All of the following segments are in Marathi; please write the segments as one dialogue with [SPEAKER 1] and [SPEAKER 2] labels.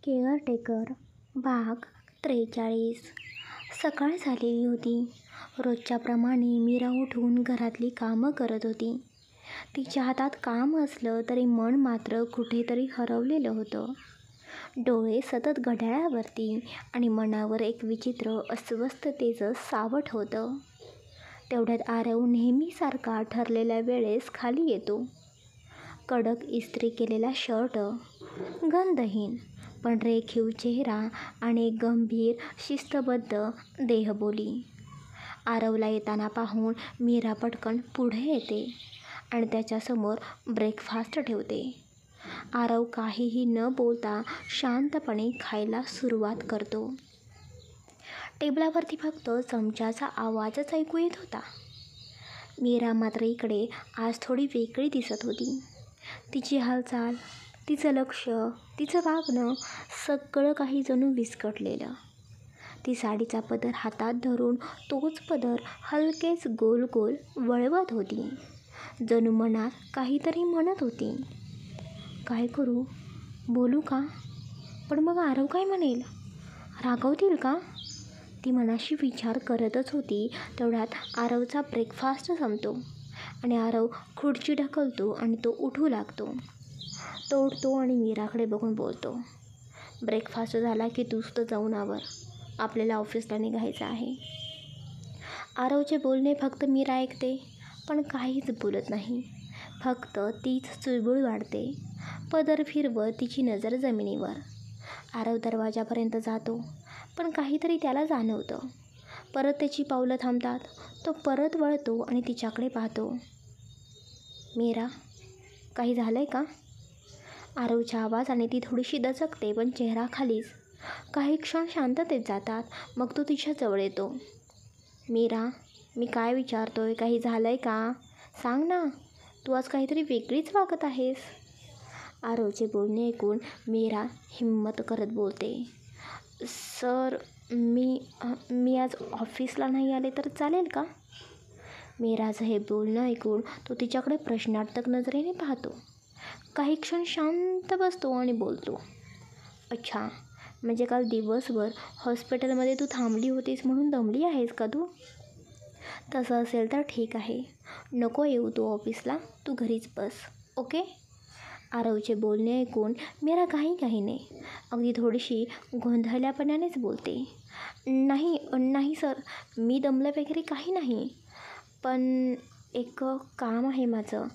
[SPEAKER 1] केअरटेकर भाग 43. सकाळ झालेली होती. रोजच्याप्रमाणे मीरा उठून घरातली कामं करत होती. तिच्या हातात काम असलं तरी मन मात्र कुठेतरी हरवलेलं होतं. डोळे सतत घड्याळावरती आणि मनावर एक विचित्र अस्वस्थतेचं सावट होतं. तेवढ्यात आरव नेहमीसारखा ठरलेल्या वेळेस खाली येतो. कडक इस्त्री केलेला शर्ट, गंधहीन पण रेखीव चेहरा आणि एक गंभीर शिस्तबद्ध देहबोली. आरवला येताना पाहून मीरा पटकन पुढे येते आणि त्याच्यासमोर ब्रेकफास्ट ठेवते. आरव काहीही न बोलता शांतपणे खायला सुरुवात करतो. टेबलावरती फक्त चमच्याचा आवाजच ऐकू येत होता. मीरा मात्र इकडे आज थोडी वेगळी दिसत होती. तिची हालचाल, तिचं लक्ष, तिचं वागणं सगळं काही जणू विस्कटलेलं. ती साडीचा पदर हातात धरून तोच पदर हलकेच गोल गोल वळवत होती. जणू मनात काहीतरी म्हणत होती. काय करू? बोलू का? पण मग आरव काय म्हणेल? रागवतील का? ती मनाशी विचार करतच होती. तेवढ्यात आरवचा ब्रेकफास्ट संपतो आणि आरव खुर्ची ढकलतो आणि तो उठू लागतो. तो उठतो आणि मीराकडे बघून बोलतो, ब्रेकफास्ट झाला की तूच तर जाऊन आवर, आपल्याला ऑफिसला निघायचं आहे. आरवचे बोलणे फक्त मीरा ऐकते पण काहीच बोलत नाही. फक्त तीच चुळबुळ वाढते. पदर फिरवत तिची नजर जमिनीवर. आरव दरवाजापर्यंत जातो पण काहीतरी त्याला जाणवतं. परत त्याची पावलं थांबतात. तो परत वळतो आणि तिच्याकडे पाहतो. मीरा, काही झालंय का? आरवच्या आवाजाने ती थोडीशी दचकते पण चेहरा खालीच. काही क्षण शांततेत जातात. मग तो तिच्या जवळ येतो. मीरा, मी काय विचारतोय, काही झालंय का? सांग ना, तू आज काहीतरी वेगळीच वागत आहेस. आरवचे बोलणे ऐकून मीरा हिम्मत करत बोलते, सर मी आज ऑफिसला नाही आले तर चालेल का? मीराचं हे बोलणं ऐकून तो तिच्याकडे प्रश्नार्थक नजरेने पाहतो. काही क्षण शांत बसतो आणि बोलतो, अच्छा, म्हणजे काल दिवसभर हॉस्पिटलमध्ये तू थांबली होतीस म्हणून दमली आहेस का तू? तसं असेल तर ठीक आहे, नको येऊ तू ऑफिसला, तू घरीच बस, ओके? आरवचे बोलणे ऐकून मीरा घाईने अगदी थोडीशी गोंधळल्यापणानेच बोलते, नाही सर, मी दमलं वगैरे काही नाही, पण एक काम आहे माझं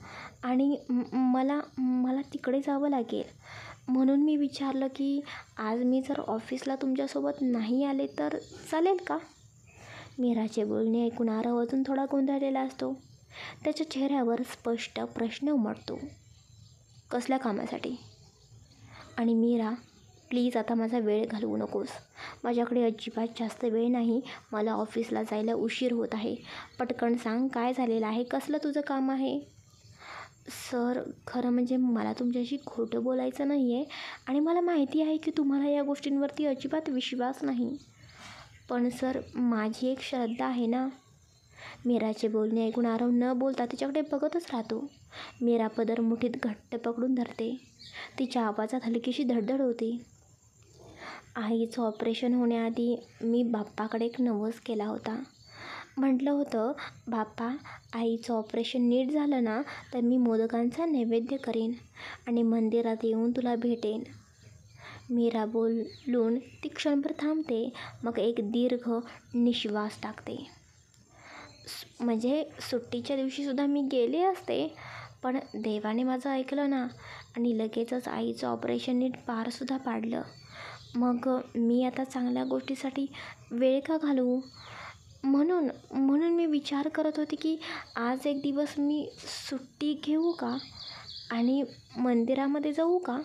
[SPEAKER 1] आणि मला तिकडे जावं लागेल, म्हणून मी विचारलं की आज मी जर ऑफिसला तुमच्यासोबत नाही आले तर चालेल का? मीराचे बोलणे ऐकून आरव अजून थोडा गोंधळलेला असतो. त्याच्या चेहऱ्यावर स्पष्ट प्रश्न उमटतो, कसल्या कामासाठी? आणि मीरा, प्लीज आता माझा वेळ घालवू नकोस, माझ्याकडे अजिबात जास्त वेळ नाही, मला ऑफिसला जायला उशीर होत आहे, पटकन सांग काय झालेलं आहे, कसलं तुझं काम आहे? सर, खरं म्हणजे मला तुमच्याशी खोटं बोलायचं नाही आहे आणि मला माहिती आहे की तुम्हाला या गोष्टींवरती अजिबात विश्वास नाही, पण सर माझी एक श्रद्धा आहे ना. मीराचे बोलणे ऐकून आरव न बोलता तिच्याकडे बघतच राहतो. मीरा पदर मुठीत घट्ट पकडून धरते. तिच्या आवाजात हलकीशी धडधड होती. आईचं ऑपरेशन होण्याआधी मी बाप्पाकडे एक नवस केला होता. म्हटलं होतं, बाप्पा, आईचं ऑपरेशन नीट झालं ना तर मी मोदकांचा नैवेद्य करेन आणि मंदिरात येऊन तुला भेटेन. मीरा बोलून ती क्षणभर थांबते, मग एक दीर्घ निश्वास टाकते. म्हणजे सुट्टीच्या दिवशीसुद्धा मी गेले असते, पण देवाने माझं ऐकलं ना आणि लगेचच आईचं ऑपरेशन नीट पारसुद्धा पाडलं. मग मी आता चांगल्या गोष्टीसाठी वेळ का घालवू? म्हणून मी विचार करत होते की आज एक दिवस मी सुट्टी घेऊ का आणि मंदिरामध्ये जाऊ का?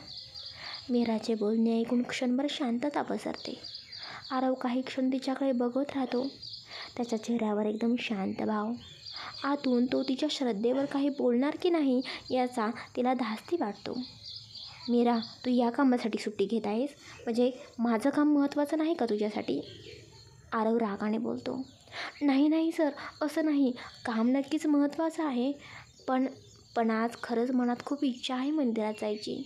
[SPEAKER 1] मीराचे बोलणे ऐकून क्षणभर शांतता पसरते. आरव काही क्षण तिच्याकडे बघत राहतो. त्याच्या चेहऱ्यावर एकदम शांत भाव. आतून तो तिच्या श्रद्धेवर काही बोलणार की नाही याचा तिला धास्ती वाटतो. मीरा, तू या कामासाठी सुट्टी घेत आहेस, म्हणजे माझं काम महत्त्वाचं नाही का तुझ्यासाठी? आरव रागाने बोलतो, नाही सर, असं नाही, काम नक्कीच महत्त्वाचं आहे, पण आज खरंच मनात खूप इच्छा आहे मंदिरात जायची.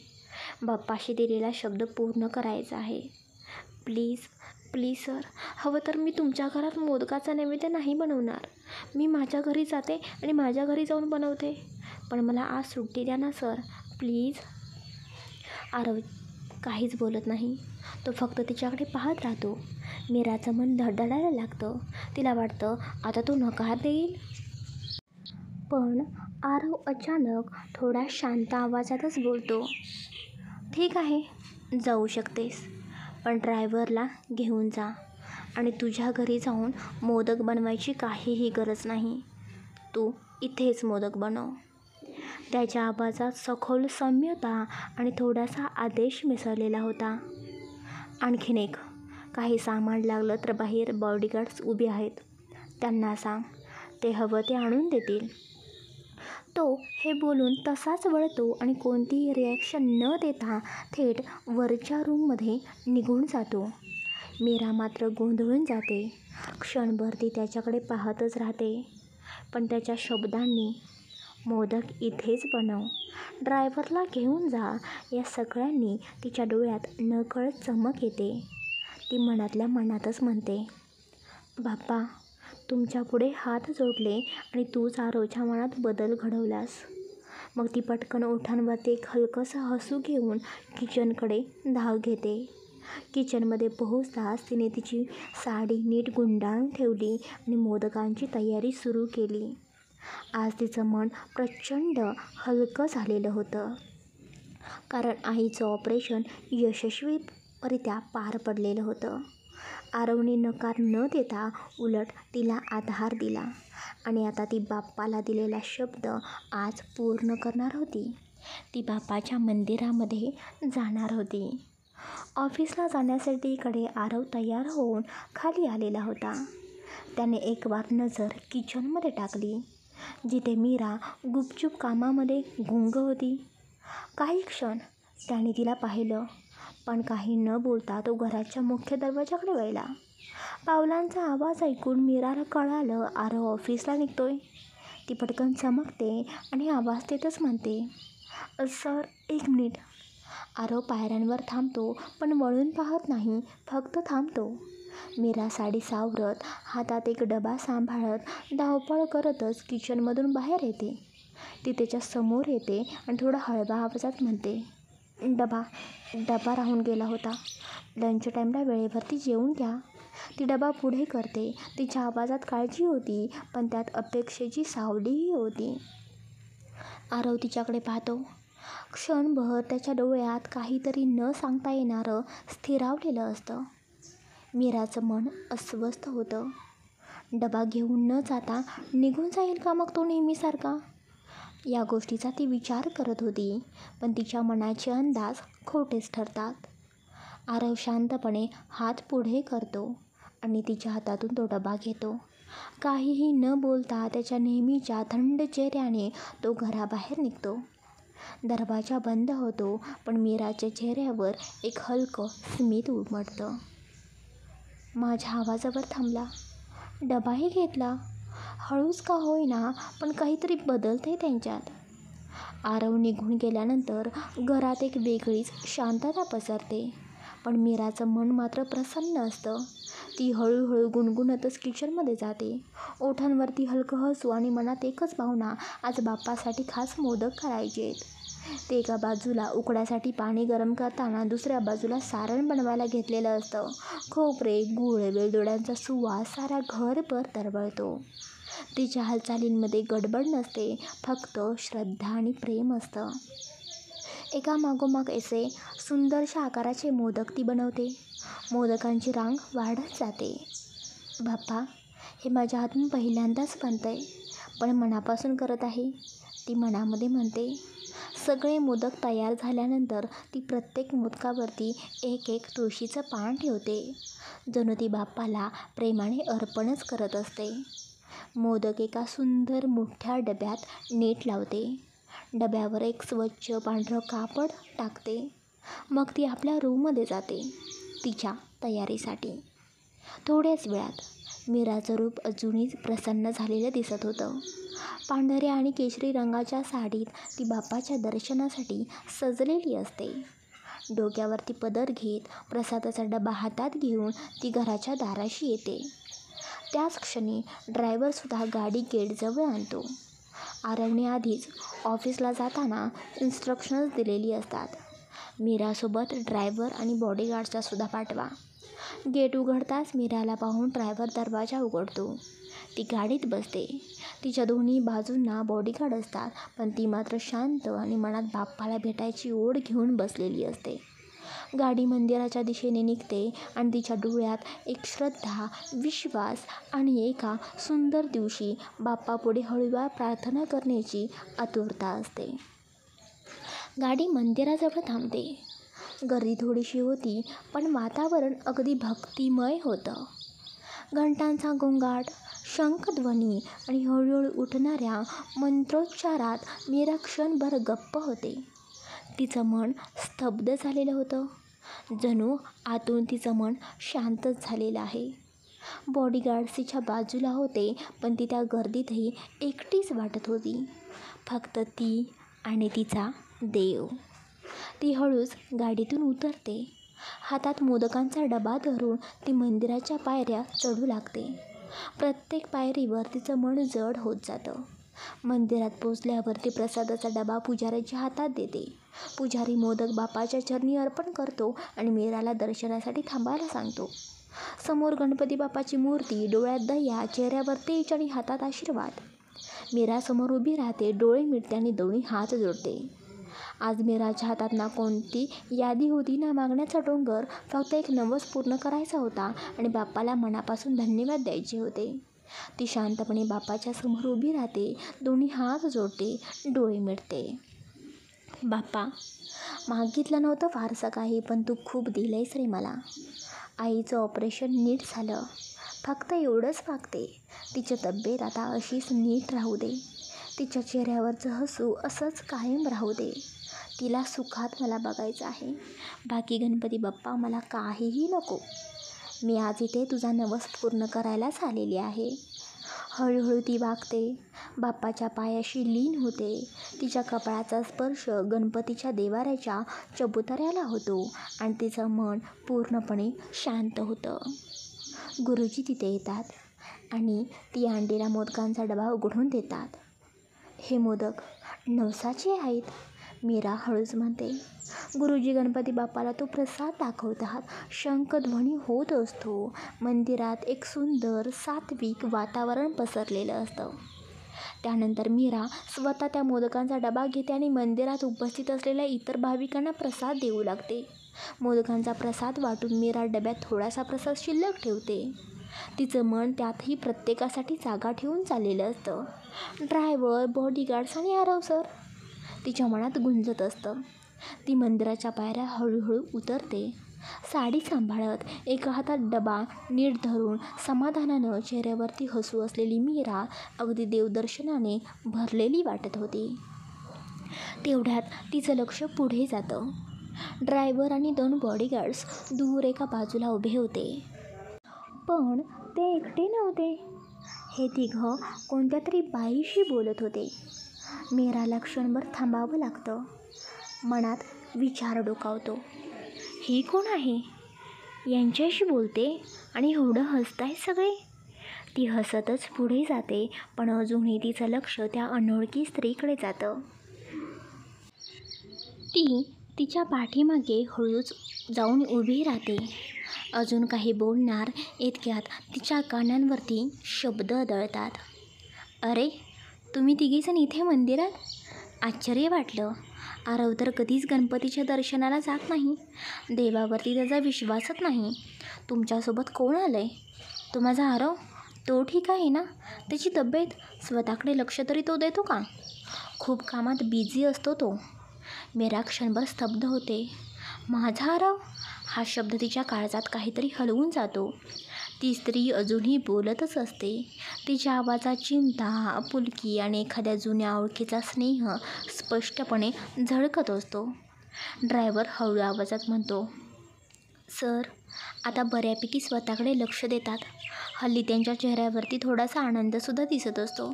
[SPEAKER 1] बाप्पाशी दिलेला शब्द पूर्ण करायचा आहे. प्लीज प्लीज सर, हवं तर मी तुमच्या घरात मोदकाचा नैवेद्य नाही बनवणार. मी माझ्या घरी जाते आणि माझ्या घरी जाऊन बनवते. पण मला आज सुट्टी द्या ना सर, प्लीज. आरव काहीच बोलत नाही. तो फक्त तिच्याकडे पाहत राहतो. मीराचं मन धडधडायला लागतं. तिला वाटतं आता तो नकार देईल. पण आरव अचानक थोड्या शांत आवाजातच बोलतो, ठीक आहे, जाऊ शकतेस, पण ड्रायव्हरला घेऊन जा. आणि तुझ्या घरी जाऊन मोदक बनवायची काहीही गरज नाही. तू इथेच मोदक बनव. त्याच्या आवाजात सखोल सौम्यता आणि थोडासा आदेश मिसळलेला होता. आणखीन एक, काही सामान लागलं तर बाहेर बॉडीगार्ड्स उभे आहेत. त्यांना सांग, ते हवं ते आणून देतील. तो हे बोलून तसाच वळतो आणि कोणतीही रिॲक्शन न देता थेट वरच्या रूममध्ये निघून जातो. मीरा मात्र गोंधळून जाते. क्षणभर ती त्याच्याकडे पाहतच राहते. पण त्याच्या शब्दांनी, मोदक इथेच बनव, ड्रायव्हरला घेऊन जा, या सगळ्यांनी तिच्या डोळ्यात नकळत चमक येते. ती मनातल्या मनातच म्हणते, बाप्पा, तुमच्या पुढे हात जोडले आणि तूच आरवच्या मनात बदल घडवलास. मग ती पटकन ओठांवरती एक हलकंसं हसू घेऊन किचनकडे धाव घेते. किचनमध्ये पोहोचताच तिने तिची साडी नीट गुंडाळून ठेवली आणि मोदकांची तयारी सुरू केली. आज तिचं मन प्रचंड हलकं झालेलं होतं. कारण आईचं ऑपरेशन यशस्वीरित्या पार पडलेलं होतं. आरवने नकार न देता उलट तिला आधार दिला आणि आता ती बाप्पाला दिलेला शब्द आज पूर्ण करणार होती. ती बाप्पाच्या मंदिरामध्ये जाणार होती. ऑफिसला जाण्यासाठी इकडे आरव तयार होऊन खाली आलेला होता. त्याने एक वार नजर किचनमध्ये टाकली, जिथे मीरा गुपचूप कामामध्ये गुंग होती. काही क्षण त्याने तिला पाहिलं, पण काही न बोलता तो घराच्या मुख्य दरवाजाकडे वळला. पावलांचा आवाज ऐकून मीराला कळालं आरव ऑफिसला निघतोय. ती पटकन चमकते आणि आवाज देतच म्हणते, सर, एक मिनिट. आरव पायऱ्यांवर थांबतो, पण वळून पाहत नाही, फक्त थांबतो. मीरा साडी सावरत, हातात एक डबा सांभाळत, धावपळ करतच किचनमधून बाहेर येते. ती त्याच्या समोर येते आणि थोडा हळव्या आवाजात म्हणते, डबा राहून गेला होता. लंच टाईमला वेळेवरती जेवून घ्या. ती डबा पुढे करते. तिच्या आवाजात काळजी होती, पण त्यात अपेक्षेची सावलीही होती. आरव तिच्याकडे पाहतो. क्षणभर त्याच्या डोळ्यात काहीतरी न सांगता येणारं स्थिरावलेलं असतं. मीराचं मन अस्वस्थ होतं. डबा घेऊन न जाता निघून जाईल का मग तो नेहमीसारखा? या गोष्टीचा ती विचार करत होती, पण तिच्या मनाचे अंदाज खोटेच ठरतात. आरव शांतपणे हात पुढे करतो आणि तिच्या हातातून तो डबा घेतो. काहीही न बोलता त्याच्या नेहमीच्या थंड चेहऱ्याने तो घराबाहेर निघतो. दरवाजा बंद होतो, पण मीराच्या चेहऱ्यावर एक हलकं स्मित उमटतं. माझ्या आवाजावर थांबला, डबाही घेतला, हळूच का होईना, पण काहीतरी बदलते त्यांच्यात. आरव निघून गेल्यानंतर घरात एक वेगळीच शांतता पसरते, पण मीराचं मन मात्र प्रसन्न असतं. ती हळूहळू गुणगुणतच किचनमध्ये जाते. ओठांवरती हलकं हसू आणि मनात एकच भावना, आज बाप्पासाठी खास मोदक करायचे आहेत. ते एका बाजूला उकडासाठी पाणी गरम करताना दुसऱ्या बाजूला सारण बनवायला घेतलेलं असतं. खोबरे, गूळ, वेलदोड्यांचा सुवास सारा घरभर तरवळतो. तिच्या हालचालींमध्ये गडबड नसते, फक्त श्रद्धा आणि प्रेम असतं. एका मागोमाग असे सुंदरशा आकाराचे मोदक ती बनवते. मोदकांची रांग वाढत जाते. बाप्पा, हे माझ्या हातून पहिल्यांदाच बनतंय, पण मनापासून करत आहे, ती मनामध्ये म्हणते. सगळे मोदक तयार झाल्यानंतर ती प्रत्येक मोदकावरती एक एक तुळशीचं पान ठेवते, जणू ती बाप्पाला प्रेमाने अर्पणच करत असते. मोदक एका सुंदर मोठ्या डब्यात नीट लावते. डब्यावर एक स्वच्छ पांढरं कापड टाकते. मग ती आपल्या रूममध्ये जाते तिच्या तयारीसाठी. थोड्याच वेळात मीराचं रूप अजूनही प्रसन्न झालेलं दिसत होतं. पांढऱ्या आणि केशरी रंगाच्या साडीत ती बाप्पाच्या दर्शनासाठी सजलेली असते. डोक्यावरती पदर घेत प्रसादाचा डबा हातात घेऊन ती घराच्या दाराशी येते. त्याच क्षणी ड्रायव्हरसुद्धा गाडी गेटजवळ आणतो. आरवने आधीच ऑफिसला जाताना इन्स्ट्रक्शन्स दिलेली असतात. मीरासोबत ड्रायव्हर आणि बॉडीगार्ड्सला सुद्धा पाठवा. गेट उघडताच मीराला पाहून ड्रायव्हर दरवाजा उघडतो. ती गाडीत बसते. तिच्या दोन्ही बाजूंना बॉडीगार्ड असतात, पण ती मात्र शांत आणि मनात बाप्पाला भेटायची ओढ घेऊन बसलेली असते. गाडी मंदिराच्या दिशेने निघते आणि तिच्या डोळ्यात एक श्रद्धा, विश्वास आणि एका सुंदर दिवशी बाप्पापुढे हळूवार प्रार्थना करण्याची आतुरता असते. गाडी मंदिराजवळ थांबते. गर्दी थोडीशी होती, पण वातावरण अगदी भक्तिमय होतं. घंटांचा गोंगाट, शंखध्वनी आणि हळूहळू उठणाऱ्या मंत्रोच्चारात मीरा क्षणभर गप्प होते. तिचं मन स्तब्ध झालेलं होतं. जणू आतून तिचं मन शांतच झालेलं आहे. बॉडीगार्ड्स तिच्या बाजूला होते, पण ती त्या गर्दीतही एकटीच वाटत होती. फक्त ती आणि तिचा देव. ती हळूच गाडीतून उतरते. हातात मोदकांचा डबा धरून ती मंदिराच्या पायऱ्या चढू लागते. प्रत्येक पायरीवर तिचं मन जड होत जातं. मंदिरात पोचल्यावर ती प्रसादाचा डबा पुजाऱ्याच्या हातात देते. पुजारी मोदक बाप्पाच्या चरणी अर्पण करतो आणि मीराला दर्शनासाठी थांबायला सांगतो. समोर गणपती बाप्पाची मूर्ती, डोळ्यात दया, चेहऱ्यावर तेज आणि हातात आशीर्वाद. मीरा समोर उभी राहते, डोळे मिटते आणि दोन्ही हात जोडते. आज मीराच्या हातात ना कोणती यादी होती, ना मागण्याचा डोंगर. फक्त एक नवस पूर्ण करायचा होता आणि बाप्पाला मनापासून धन्यवाद द्यायचे होते. ती शांतपणे बाप्पाच्या समोर उभी राहते, दोन्ही हात जोडते, डोळे मिटते. बाप्पा, मागितलं नव्हतं फारसं काही, पण तू खूप दिलंयस रे मला. आईचं ऑपरेशन नीट झालं. फक्त एवढंच मागते, तिची तब्येत आता अशीच नीट राहू दे. तिच्या चेहऱ्यावरचं हसू असंच कायम राहू दे. तिला सुखात मला बघायचं आहे. बाकी गणपती बाप्पा मला काहीही नको. मी आज इथे तुझा नवस पूर्ण करायलाच आलेली आहे. हळूहळू ती वागते, बाप्पाच्या पायाशी लीन होते. तिच्या कपाळाचा स्पर्श गणपतीच्या देवाऱ्याच्या चबुतऱ्याला होतो आणि तिचं मन पूर्णपणे शांत होतं. गुरुजी तिथे येतात आणि ती आणलेला मोदकांचा डबा उघडून देतात. हे मोदक नवसाचे आहेत, मीरा हळूच म्हणते. गुरुजी गणपती बाप्पाला तो प्रसाद दाखवतात. शंखध्वनी होत असतो. मंदिरात एक सुंदर सात्विक वातावरण पसरलेलं असतं. त्यानंतर मीरा स्वतः त्या मोदकांचा डबा घेते आणि मंदिरात उपस्थित असलेल्या इतर भाविकांना प्रसाद देऊ लागते. मोदकांचा प्रसाद वाटून मीरा डब्यात थोडासा प्रसाद शिल्लक ठेवते. तिचं मन त्यातही प्रत्येकासाठी जागा ठेवून चाललेलं असतं. ड्रायव्हर, बॉडीगार्ड्स आणि आरव सर तिच्या मनात गुंजत असतं. ती मंदिराच्या पायऱ्या हळूहळू उतरते. साडी सांभाळत, एका हातात डबा नीट धरून, समाधानानं चेहऱ्यावरती हसू असलेली मीरा अगदी देवदर्शनाने भरलेली वाटत होती. तेवढ्यात तिचं लक्ष पुढे जातं. ड्रायव्हर आणि 2 बॉडीगार्ड्स दूर एका बाजूला उभे होते. पण ते एकटे नव्हते. हे तिघं कोणत्या तरी बाईशी बोलत होते. मीराला क्षणभर थांबावं लागतं. मनात विचार डोकावतो. ही कोण आहे? यांच्याशी बोलते आणि एवढं हसताय सगळे. ती हसतच पुढे जाते, पण अजूनही तिचं लक्ष त्या अनोळखी स्त्रीकडे जातं. ती तिच्या पाठीमागे हळूच जाऊन उभी राहते. अजून काही बोलणार इतक्यात तिच्या कानांवरती शब्द दळतात. अरे, तुम्ही तिघीजण इथे मंदिरात? आश्चर्य वाटलं. आरव तर कधीच गणपतीच्या दर्शनाला जात नाही. देवावरती त्याचा विश्वासच नाही. तुमच्यासोबत कोण आलं आहे? तो माझा आरव? तो ठीक आहे ना? त्याची तब्येत? स्वतःकडे लक्ष तरी तो देतो का? खूप कामात बिझी असतो तो. मीरा क्षणभर स्तब्ध होते. माझा आरव? हा शब्द तिच्या काळजात काहीतरी हलवून जातो. ती स्त्री अजूनही बोलतच असते. तिच्या आवाजात चिंता, आपुलकी आणि एखाद्या जुन्या ओळखीचा स्नेह स्पष्टपणे झळकत असतो. ड्रायव्हर हळू आवाजात म्हणतो, सर आता बऱ्यापैकी स्वतःकडे लक्ष देतात. हल्ली त्यांच्या चेहऱ्यावरती थोडासा आनंदसुद्धा दिसत असतो.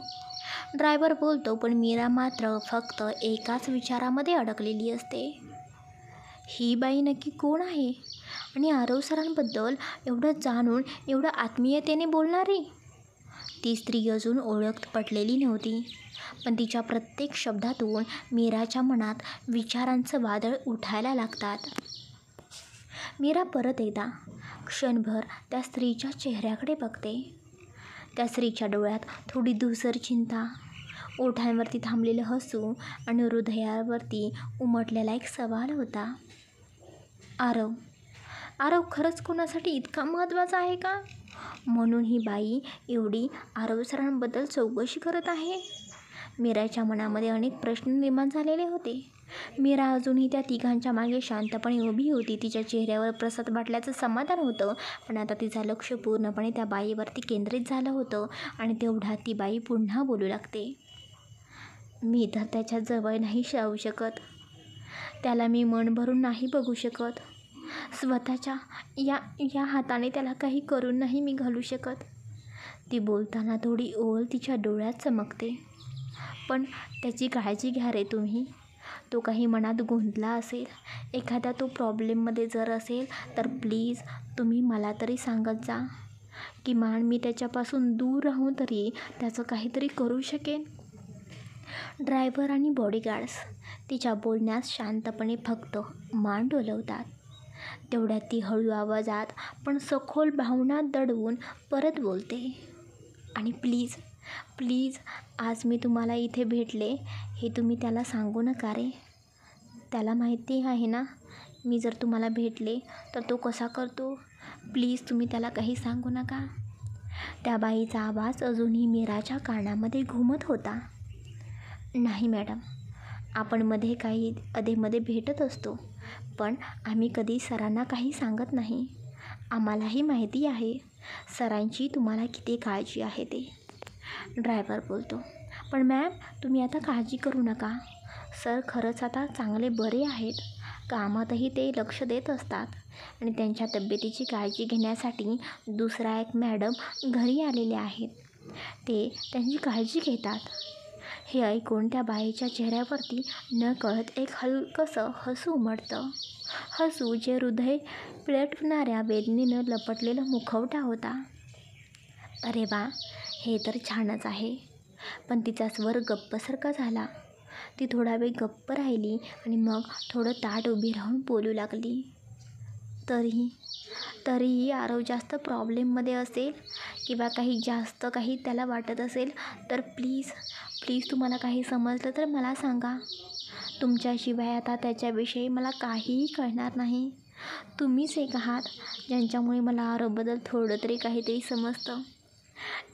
[SPEAKER 1] ड्रायव्हर बोलतो, पण मीरा मात्र फक्त एकाच विचारामध्ये अडकलेली असते. ही बाई नक्की कोण आहे आणि आरव सरांबद्दल एवढं जाणून एवढं आत्मीयतेने बोलणारी? ती स्त्री अजून ओळख पटलेली नव्हती, पण तिच्या प्रत्येक शब्दातून मीराच्या मनात विचारांचं वादळ उठायला लागतात. मीरा परत एकदा क्षणभर त्या स्त्रीच्या चेहऱ्याकडे बघते. त्या स्त्रीच्या डोळ्यात थोडी धूसर चिंता, ओठांवरती थांबलेलं हसू आणि हृदयावरती उमटलेला एक सवाल होता. आरव खरंच कोणासाठी इतका महत्त्वाचा आहे का, म्हणून ही बाई एवढी आरव सरांबद्दल चौकशी करत आहे? मीराच्या मनामध्ये अनेक प्रश्न निर्माण झालेले होते. मीरा अजूनही त्या तिघांच्या मागे शांतपणे उभी होती. तिच्या चेहऱ्यावर प्रसाद वाटल्याचं समाधान होतं, पण आता तिचं लक्ष पूर्णपणे त्या बाईवरती केंद्रित झालं होतं. आणि तेवढ्यात ती बाई पुन्हा बोलू लागते. मी तर त्याच्या जवळ नाही राहू शकत. त्याला मी मन भरून नाही बघू शकत. स्वतःच्या या हाताने त्याला काही करून नाही मी घालू शकत. ती बोलताना थोडी ओळ तिच्या डोळ्यात चमकते. पण त्याची काळजी घ्या रे तुम्ही. तो काही मनात गुंतला असेल, एखाद्या तो प्रॉब्लेममध्ये जर असेल तर प्लीज तुम्ही मला तरी सांगत जा. किमान मी त्याच्यापासून दूर राहून तरी त्याचं काहीतरी करू शकेन. ड्रायव्हर आणि बॉडीगार्ड्स तिच्या बोलण्यास शांतपणे फक्त मान डोलवतात. तेवढ्यात ती हळू आवाजात पण सखोल भावना दडवून परत बोलते. आणि प्लीज आज मी तुम्हाला इथे भेटले हे तुम्ही त्याला सांगू नका रे. त्याला माहिती आहे ना मी जर तुम्हाला भेटले तर तो कसा करतो. प्लीज तुम्ही त्याला काही सांगू नका. त्या बाईचा आवाज अजूनही मीराच्या कानामध्ये घुमत होता. नाही मॅडम, आपण काही अधेमध्ये भेटत असतो, पण आम्ही कधी सरांना काही सांगत नाही. आम्हालाही माहिती आहे सरांची तुम्हाला किती काळजी आहे ते. ड्रायव्हर बोलतो. पण मॅम तुम्ही आता काळजी करू नका. सर खरंच आता चांगले बरे आहेत. कामातही ते लक्ष देत असतात आणि त्यांच्या तब्येतीची काळजी घेण्यासाठी दुसरा एक मॅडम घरी आलेले आहेत. ते त्यांची काळजी घेतात. हे ऐकून त्या बाईच्या चेहऱ्यावरती नकळत एक हलकंसं हसू उमटतं. हसू जे हृदय पिळवणाऱ्या वेदनेनं लपटलेलं मुखवटा होता. अरे वा, हे तर छानच आहे. पण तिचा स्वर गप्पसारखा झाला. ती थोडा वेळ गप्प राहिली आणि मग थोडं ताठ उभी राहून बोलू लागली. तरीही आरव जास्त प्रॉब्लेममध्ये असेल किंवा काही त्याला वाटत असेल तर प्लीज तुम्हाला काही समजलं तर मला सांगा. तुमच्याशिवाय आता त्याच्याविषयी मला काहीही कळणार नाही. तुम्हीच एक आहात ज्यांच्यामुळे मला आरवबद्दल थोडं तरी काहीतरी समजतं.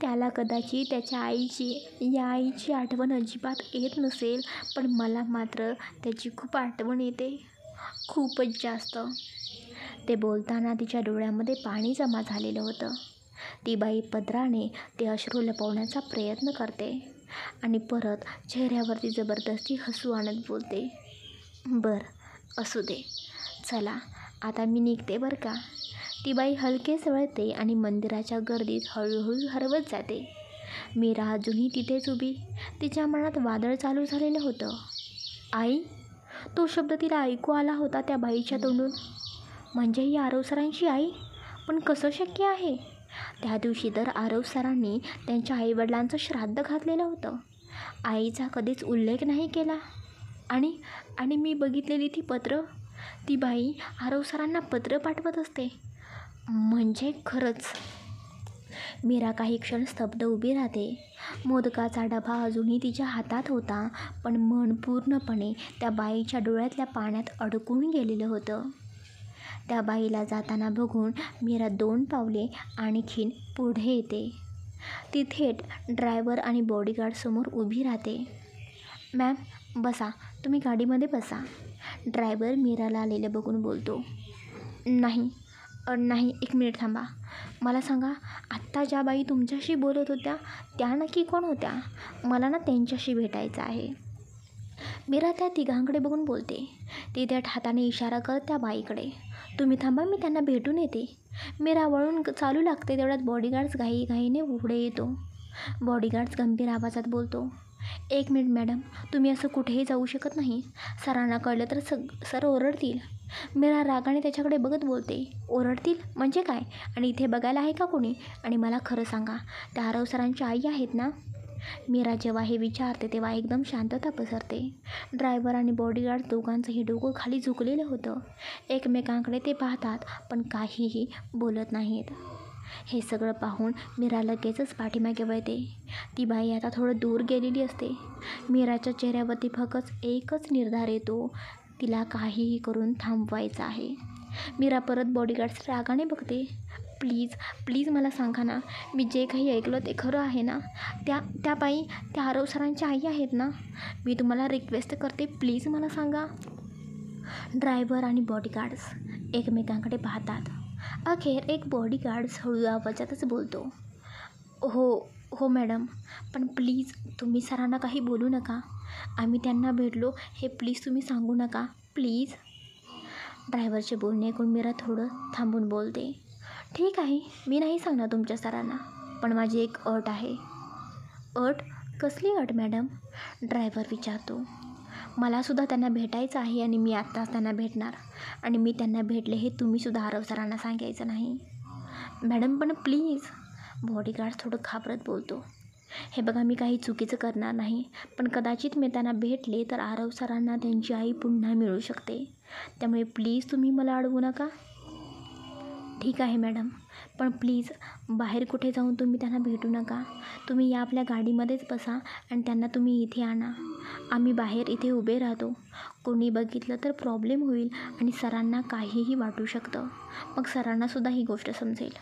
[SPEAKER 1] त्याला कदाचित त्याच्या आईची आठवण अजिबात येत नसेल, पण मला मात्र त्याची खूप आठवण येते, खूपच जास्त. ते बोलताना तिच्या डोळ्यामध्ये पाणी जमा झालेलं होतं. ती बाई पदराने ते अश्रू लपवण्याचा प्रयत्न करते आणि परत चेहऱ्यावरती जबरदस्ती हसू आणत बोलते. बरं असू दे, चला आता मी निघते बरं का. ती बाई हलकेच वळते आणि मंदिराच्या गर्दीत हळूहळू हरवत जाते. मीरा अजूनही तिथेच उभी. तिच्या मनात वादळ चालू झालेलं होतं. आई, तो शब्द तिला ऐकू आला होता त्या बाईच्या तोंडून. म्हणजे ही आरव सरांची आई? पण कसं शक्य आहे? त्या दिवशी तर आरव सरांनी त्यांच्या आईवडिलांचं श्राद्ध घातलेलं होतं. आईचा कधीच उल्लेख नाही केला. आणि मी बघितलेली ती पत्र, ती बाई आरव सरांना पत्र पाठवत असते. म्हणजे खरंच. मीरा काही क्षण स्तब्ध उभी राहते. मोदकाचा डबा अजूनही तिच्या हातात होता, पण मन पूर्णपणे त्या बाईच्या डोळ्यातल्या पाण्यात अडकून गेलेलं होतं. त्या बाईला जाताना बघून मीरा 2 पावले आणखीन पुढे येते. ती थेट ड्रायव्हर आणि बॉडीगार्डसमोर उभी राहते. मॅम बसा, तुम्ही गाडीमध्ये बसा. ड्रायव्हर मीराला आलेलं बघून बोलतो. नाही, एक मिनिट थांबा. मला सांगा, आत्ता ज्या बाई तुमच्याशी बोलत होत्या त्या नक्की कोण होत्या? मला ना त्यांच्याशी भेटायचं आहे. मीरा त्या तिघांकडे बघून बोलते. ती त्या हाताने इशारा करत त्या बाईकडे. तुम्ही थांबा, मी त्यांना भेटून येते. मीरा वळून चालू लागते. तेवढ्यात बॉडीगार्ड्स घाईघाईने पुढे येतो. बॉडीगार्ड्स गंभीर आवाजात बोलतो. 1 मिनिट मॅडम, तुम्ही असं कुठेही जाऊ शकत नाही. सरांना कळलं तर सर ओरडतील. मीरा रागाने त्याच्याकडे बघत बोलते. ओरडतील म्हणजे काय? आणि इथे बघायला आहे का कोणी? आणि मला खरं सांगा, त्या आरव सरांची आई आहेत ना? मीरा जेव्हा हे विचारते तेव्हा एकदम शांतता पसरते. ड्रायव्हर आणि बॉडीगार्ड दोघांचंही डोकं खाली झुकलेलं होतं. एकमेकांकडे ते पाहतात पण काहीही बोलत नाहीत. हे सगळं पाहून मीरा लगेचच पाठीमागे वळते. ती बाई आता थोडं दूर गेलेली असते. मीराच्या चेहऱ्यावरती फकच एकच निर्धार येतो, तिला काहीही करून थांबवायचं आहे. मीरा परत बॉडीगार्ड्स रागाने बघते. प्लीज प्लीज मला सांगा ना, मी जे काही ऐकलं ते खरं आहे ना? त्या बाई त्या आरव सरांच्या आई आहेत ना? मी तुम्हाला रिक्वेस्ट करते, प्लीज मला सांगा. ड्रायव्हर आणि बॉडीगार्ड्स एकमेकांकडे पाहतात. अखेर एक बॉडीगार्ड्स हळू आवाजातच बोलतो. हो हो मॅडम, पण प्लीज तुम्ही सरांना काही बोलू नका. आम्ही त्यांना भेटलो हे प्लीज तुम्ही सांगू नका, प्लीज. ड्रायव्हरचे बोलणे ऐकून मीरा थोडं थांबून बोलते. ठीक आहे, मी नाही सांगणार तुमच्या सरांना, पण माझी एक अट आहे. अट? कसली अट मॅडम? ड्रायव्हर विचारतो. मलासुद्धा त्यांना भेटायचं आहे आणि मी आत्ताच त्यांना भेटणार. आणि मी त्यांना भेटले हे तुम्हीसुद्धा आरव सरांना सांगायचं नाही. मॅडम पण प्लीज. बॉडीगार्ड थोडं घाबरत बोलतो. हे बघा, मी काही चुकीचं करणार नाही, पण कदाचित मी त्यांना भेटले तर आरव सरांना त्यांची आई पुन्हा मिळू शकते. त्यामुळे प्लीज तुम्ही मला अडवू नका. ठीक आहे मॅडम, पण प्लीज बाहेर कुठे जाऊन तुम्ही त्यांना भेटू नका. तुम्ही या आपल्या गाडीमध्येच बसा आणि त्यांना तुम्ही इथे आणा. आम्ही बाहेर इथे उभे राहतो. कोणी बघितलं तर प्रॉब्लेम होईल आणि सरांना काहीही वाटू शकतं. मग सरांनासुद्धा ही गोष्ट समजेल.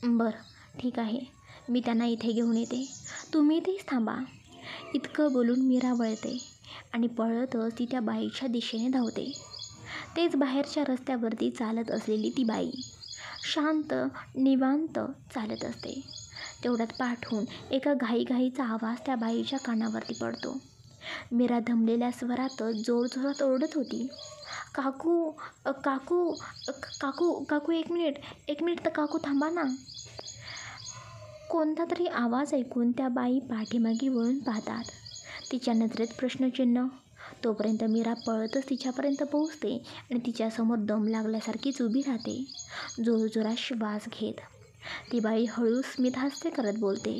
[SPEAKER 1] बरं, ठीक आहे, मी त्यांना इथे घेऊन येते. तुम्ही इथेच थांबा. इतकं बोलून मीरा वळते आणि पळतच ती त्या बाईच्या दिशेने धावते. तेच बाहेरच्या रस्त्यावरती चालत असलेली ती बाई शांत निवांत चालत असते. तेवढ्यात पाठवून एका घाईघाईचा आवाज त्या बाईच्या कानावरती पडतो. मीरा दमलेल्या स्वरातच जोरजोरात ओरडत होती. काकू काकू काकू काकू 1 मिनिट तर काकू थांबा ना. कोणता तरी आवाज ऐकून त्या बाई पाठीमागे वळून पाहतात. तिच्या नजरेत प्रश्नचिन्ह. तोपर्यंत मीरा पळतच तिच्यापर्यंत पोहोचते आणि तिच्यासमोर दम लागल्यासारखीच उभी राहते, जोरजोरात श्वास घेत. ती बाई हळू स्मितहास्य करत बोलते.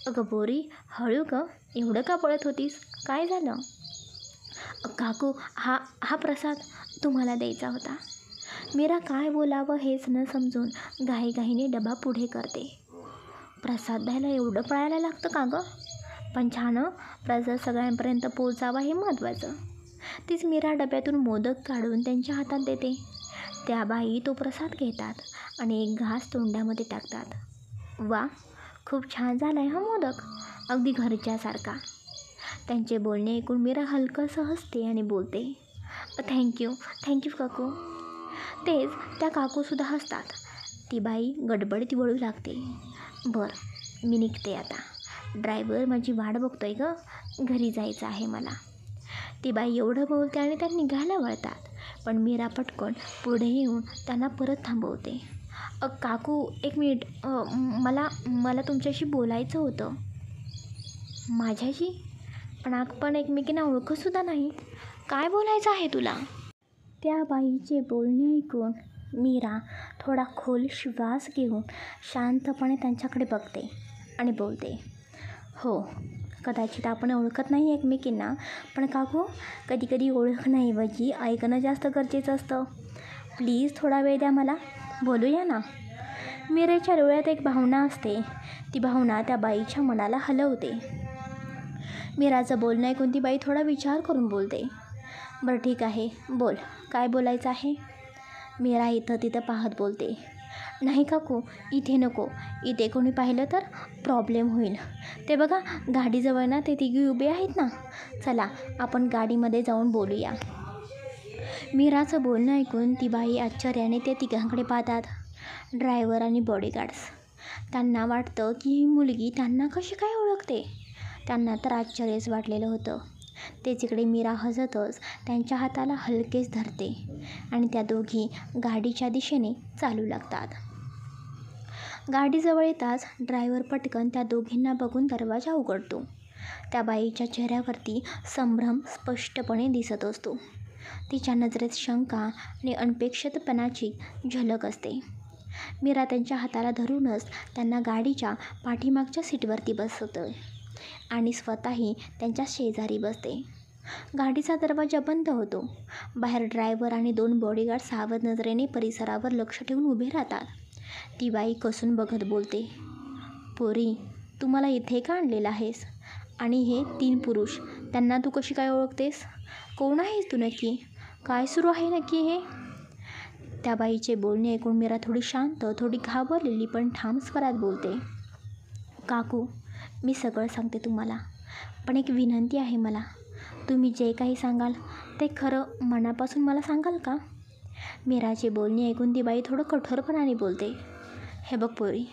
[SPEAKER 1] अगं बोरी, हळू ग, एवढं का पळत होतीस? काय झालं? काकू, हा प्रसाद तुम्हाला द्यायचा होता. मीरा काय बोलावं हेच न समजून घाईघाईने डबा पुढे करते. प्रसाद द्यायला एवढं पळायला लागतं का गं? पण छान, प्रसाद सगळ्यांपर्यंत पोचावा हे महत्त्वाचं. तीच मीरा डब्यातून मोदक काढून त्यांच्या हातात देते. त्या बाई तो प्रसाद घेतात आणि एक घास तोंडामध्ये टाकतात. वा, खूप छान झाला आहे हा मोदक, अगदी घरच्यासारखा. त्यांचे बोलणे ऐकून मीरा हलकंसं हसते आणि बोलते. थँक्यू काकू. तेच त्या काकूसुद्धा हसतात. ती बाई गडबडीत वळू लागते. बरं, मी निघते आता. ड्रायव्हर माझी वाट बघतोय गं, घरी जायचं आहे मला. ती बाई एवढं बोलते आणि त्या निघायला वळतात. पण मीरा पटकन पुढे येऊन त्यांना परत थांबवते. काकू 1 मिनिट, मला तुमच्याशी बोलायचं होतं. माझ्याशी? पण आपण एकमेकींना ओळखतसुद्धा नाही. काय बोलायचं आहे तुला? त्या बाईचे बोलणे ऐकून मीरा थोडा खोल श्वास घेऊन शांतपणे त्यांच्याकडे बघते आणि बोलते. हो, कदाचित आपण ओळखत नाही एकमेकींना, पण काकू, कधीकधी ओळखण्याऐवजी ऐकणं जास्त गरजेचं असतं. प्लीज थोडा वेळ द्या मला, बोलूया ना. मीरेच्या डोळ्यात एक भावना असते. ती भावना त्या बाईच्या मनाला हलवते. मीराचं बोलणं ऐकून ती बाई थोडा विचार करून बोलते. बरं ठीक आहे, बोल, काय बोलायचं आहे? मीरा इथं तिथं पाहत बोलते. नाही काकू, इथे नको. इथे कोणी पाहिलं तर प्रॉब्लेम होईल. ते बघा, गाडीजवळ ना ते तिघी उभे आहेत ना. चला, आपण गाडीमध्ये जाऊन बोलूया. मीराचं बोलणं ऐकून ती बाई आश्चर्याने त्या तिघांकडे पाहतात. ड्रायव्हर आणि बॉडीगार्ड्स. त्यांना वाटतं की ही मुलगी त्यांना कशी काय ओळखते. त्यांना तर आश्चर्यच वाटलेलं होतं. तेच इकडे मीरा हसतच त्यांच्या हाताला हलकेच धरते आणि त्या दोघी गाडीच्या दिशेने चालू लागतात. गाडीजवळ येताच ड्रायव्हर पटकन त्या दोघींना बघून दरवाजा उघडतो त्या बाईच्या चेहऱ्यावरती संभ्रम स्पष्टपणे दिसत असतो. तिच्या नजरेत शंका आणि अनपेक्षितपणाची झलक असते. मीरा त्यांच्या हाताला धरूनच त्यांना गाडीच्या पाठीमागच्या सीटवरती बसवते आणि स्वतःही त्यांच्या शेजारी बसते. गाडीचा दरवाजा बंद होतो. बाहेर ड्रायव्हर आणि 2 बॉडीगार्ड सावध नजरेने परिसरावर लक्ष ठेवून उभे राहतात. ती बाई कसून बघत बोलते, पोरी, तू मला इथे का आणलेलं आहेस? आणि हे 3 पुरुष, त्यांना तू कशी काय ओळखतेस? कोण आहेस तू नक्की? काय सुरू आहे नक्की हे? त्या बाईचे बोलणे ऐकून मीरा थोडी शांत, थोडी घाबरलेली पण ठाम स्वरात बोलते, काकू, मी सगळं सांगते तुम्हाला, पण एक विनंती आहे मला. तुम्ही जे काही सांगाल ते खरं मनापासून मला सांगाल का? मीराचे बोलणे ऐकून ती बाई थोडं कठोरपणाने बोलते, हे बघ पोरी,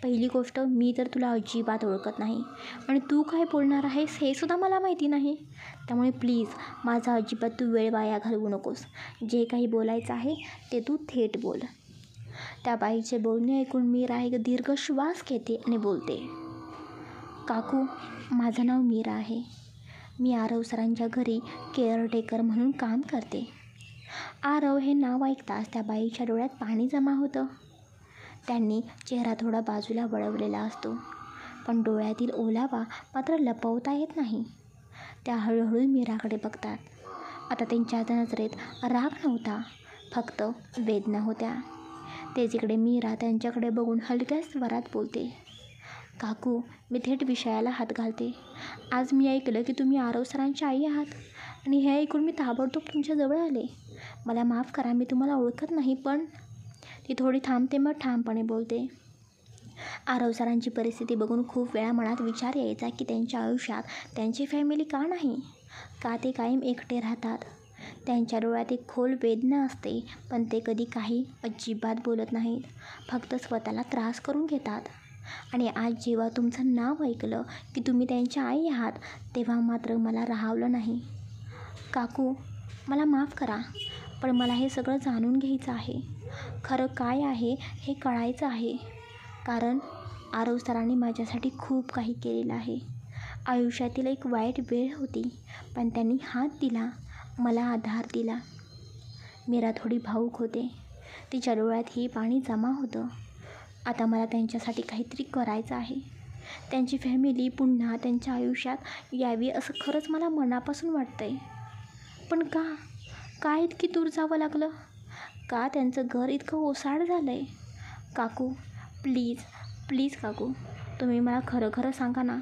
[SPEAKER 1] पहिली गोष्ट, मी तर तुला अजिबात ओळखत नाही आणि तू काय बोलणार आहेस हे सुद्धा मला माहिती नाही. त्यामुळे प्लीज माझा अजिबात तू वेळ वाया घालवू नकोस. जे काही बोलायचं आहे ते तू थेट बोल. त्या बाईचे बोलणे ऐकून मीरा एक दीर्घ श्वास घेते आणि बोलते, काकू, माझं नाव मीरा आहे. मी आरव सरांच्या घरी केअरटेकर म्हणून काम करते. आरव हे नाव ऐकताच त्या बाईच्या डोळ्यात पाणी जमा होतं. त्यांनी चेहरा थोडा बाजूला वळवलेला असतो, पण डोळ्यातील ओलावा मात्र लपवता येत नाही. त्या हळूहळू मीराकडे बघतात. आता त्यांच्या नजरेत राग नव्हता, फक्त वेदना होत्या. तेच इकडे मीरा त्यांच्याकडे बघून हलक्या स्वरात बोलते, काकू, मी थेट विषयाला हात घालते. आज मी ऐकलं की तुम्ही आरव सरांची आई आहात आणि हे ऐकून मी ताबडतोब तुमच्याजवळ आले. मला माफ करा, मी तुम्हाला ओळखत नाही. पण ती थोडी थांबते, मग ठामपणे बोलते, आरव सरांची परिस्थिती बघून खूप वेळा मनात विचार यायचा की त्यांच्या आयुष्यात त्यांची फॅमिली का नाही, का ते कायम एकटे राहतात. त्यांच्या डोळ्यात एक खोल वेदना असते, पण ते कधी काही अजिबात बोलत नाहीत, फक्त स्वतःला त्रास करून घेतात. आणि आज जेव्हा तुमचं नाव ऐकलं की तुम्ही त्यांच्या आई आहात, तेव्हा मात्र मला राहावलं नाही. काकू, मला माफ करा, पण मला हे सगळं जाणून घ्यायचं आहे. खरं काय आहे हे कळायचं आहे. कारण आरव सरांनी माझ्यासाठी खूप काही केलेलं आहे. आयुष्यातील एक वाईट वेळ होती, पण त्यांनी हात दिला, मला आधार दिला. मीरा थोडी भावूक होते. तिच्या डोळ्यातही पाणी जमा होतं. आता मला त्यांच्यासाठी काहीतरी करायचं आहे. त्यांची फॅमिली पुन्हा त्यांच्या आयुष्यात यावी असं खरंच मला मनापासून वाटतंय. पण का? काय इतकी दूर जावं लागलं? का त्यांचं घर इतकं ओसाड झालं आहे? काकू, प्लीज प्लीज काकू, तुम्ही मला खरं खरं सांगा ना.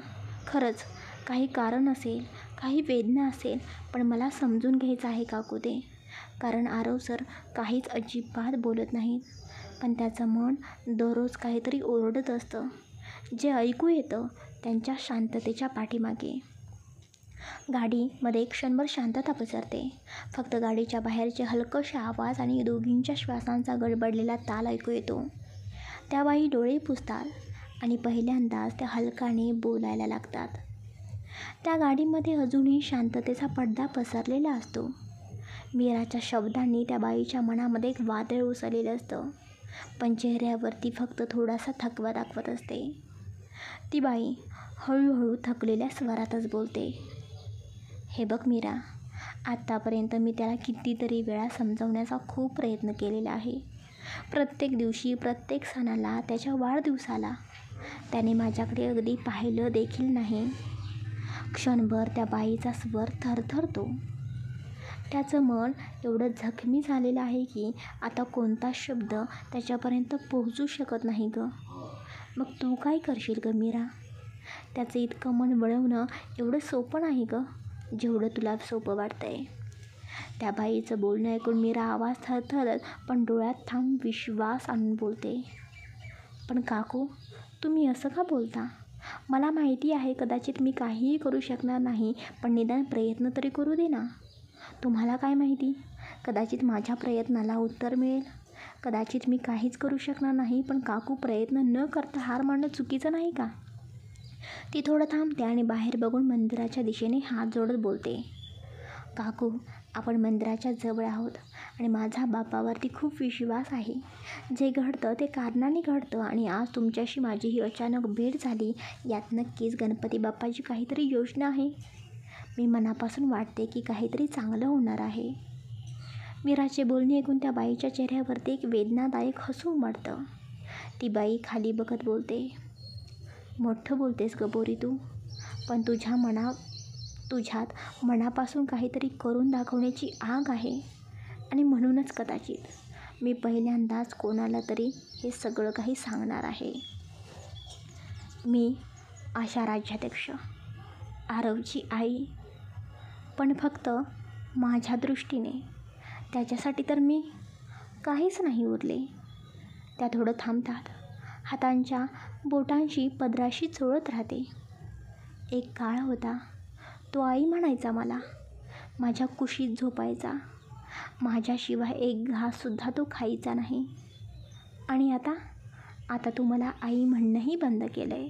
[SPEAKER 1] खरंच काही कारण असेल, काही वेदना असेल, पण मला समजून घ्यायचं आहे काकू ते. कारण आरव सर काहीच अजिबात बोलत नाहीत, पण त्याचं मन दररोज काहीतरी ओरडत असतं, जे ऐकू येतं त्यांच्या शांततेच्या पाठीमागे. गाडीमध्ये एक क्षणभर शांतता पसरते. फक्त गाडीच्या बाहेरचे हलकसे आवाज आणि दोघींच्या श्वासांचा गडबडलेला ताल ऐकू येतो. त्या बाई डोळे पुसतात आणि पहिल्यांदाच त्या हलकाने बोलायला लागतात. त्या गाडीमध्ये अजूनही शांततेचा पडदा पसरलेला असतो. मीराच्या शब्दांनी त्या बाईच्या मनामध्ये एक वादळ उसळलेलं असतं, पण चेहऱ्यावरती फक्त थोडासा थकवा दाखवत असते. ती बाई हळूहळू थकलेल्या स्वरातच बोलते, हे बघ मीरा, आत्तापर्यंत मी त्याला कितीतरी वेळा समजवण्याचा खूप प्रयत्न केलेला आहे. प्रत्येक दिवशी, प्रत्येक सणाला, त्याच्या वाढदिवसाला त्याने माझ्याकडे अगदी पाहिलं देखील नाही. क्षणभर त्या बाईचा स्वर थरथरतो. त्याचं मन एवढं जखमी झालेलं आहे की आता कोणता शब्द त्याच्यापर्यंत पोहोचू शकत नाही गं. मग तू काय करशील गं मीरा? त्याचं इतकं मन वळवणं एवढं सोपं नाही गं, जेवढं तुला सोपं वाटतंय. त्या बाईचं बोलणं ऐकून मीरा आवाज थरथरत पण डोळ्यात ठाम विश्वास आणून बोलते, पण काकू, तुम्ही असं का बोलता? मला माहिती आहे कदाचित मी काहीही करू शकणार नाही, पण निदान प्रयत्न तरी करू दे ना. तुम्हाला काय माहिती, कदाचित माझ्या प्रयत्नाला उत्तर मिळेल. कदाचित मी काहीच करू शकणार नाही, पण काकू, प्रयत्न न करता हार मानणं चुकीचं नाही का? ती थोडं थांबते आणि बाहेर बघून मंदिराच्या दिशेने हात जोडत बोलते, काकू, आपण मंदिराच्या जवळ आहोत आणि माझा बापावरती खूप विश्वास आहे. जे घडतं ते कारणाने घडतं आणि आज तुमच्याशी माझी ही अचानक भेट झाली, यात नक्कीच गणपती बाप्पाची काहीतरी योजना आहे. मी मनापासून वाटते की काहीतरी चांगलं होणार आहे. मीराचे बोलणे ऐकून त्या बाईच्या चेहऱ्यावरती एक वेदनादायक हसू उमटतं. ती बाई खाली बघत बोलते, मोठं बोलतेस ग पोरी तू, पण तुझ्यात मनापासून काहीतरी करून दाखवण्याची आग आहे आणि म्हणूनच कदाचित मी पहिल्यांदाच कोणाला तरी हे सगळं काही सांगणार आहे. मी आशा राज्याध्यक्ष, आरवची आई, पण फक्त माझ्या दृष्टीने. त्याच्यासाठी तर मी काहीच नाही उरले. त्या थोडं थांबतात, हातांच्या बोटांशी पदराशी चोळत राहते. एक काळ होता, तो आई म्हणायचा मला, माझ्या कुशीत झोपायचा, माझ्याशिवाय एक घाससुद्धा तो खायचा नाही. आणि आता तू मला आई म्हणणंही बंद केलं आहे.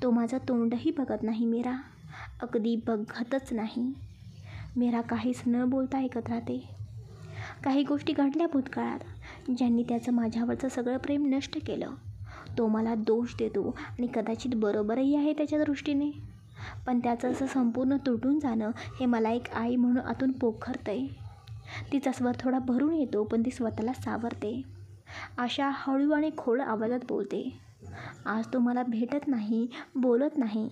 [SPEAKER 1] तो माझं तोंडही बघत नाही मीरा, अगदी बघतच नाही. मीरा काहीच न बोलता ऐकत राहते. काही गोष्टी घडल्या भूतकाळात, ज्यांनी त्याचं माझ्यावरचं सगळं प्रेम नष्ट केलं. तो मला दोष देतो आणि कदाचित बरोबरही आहे त्याच्या दृष्टीने, पण त्याचं असं संपूर्ण तुटून जाणं हे मला एक आई म्हणून आतून पोखरतंय. तिचा स्वर थोडा भरून येतो, पण ती स्वतःला सावरते. आशा हळू आणि खोल आवाजात बोलते, आज तो मला भेटत नाही, बोलत नाही.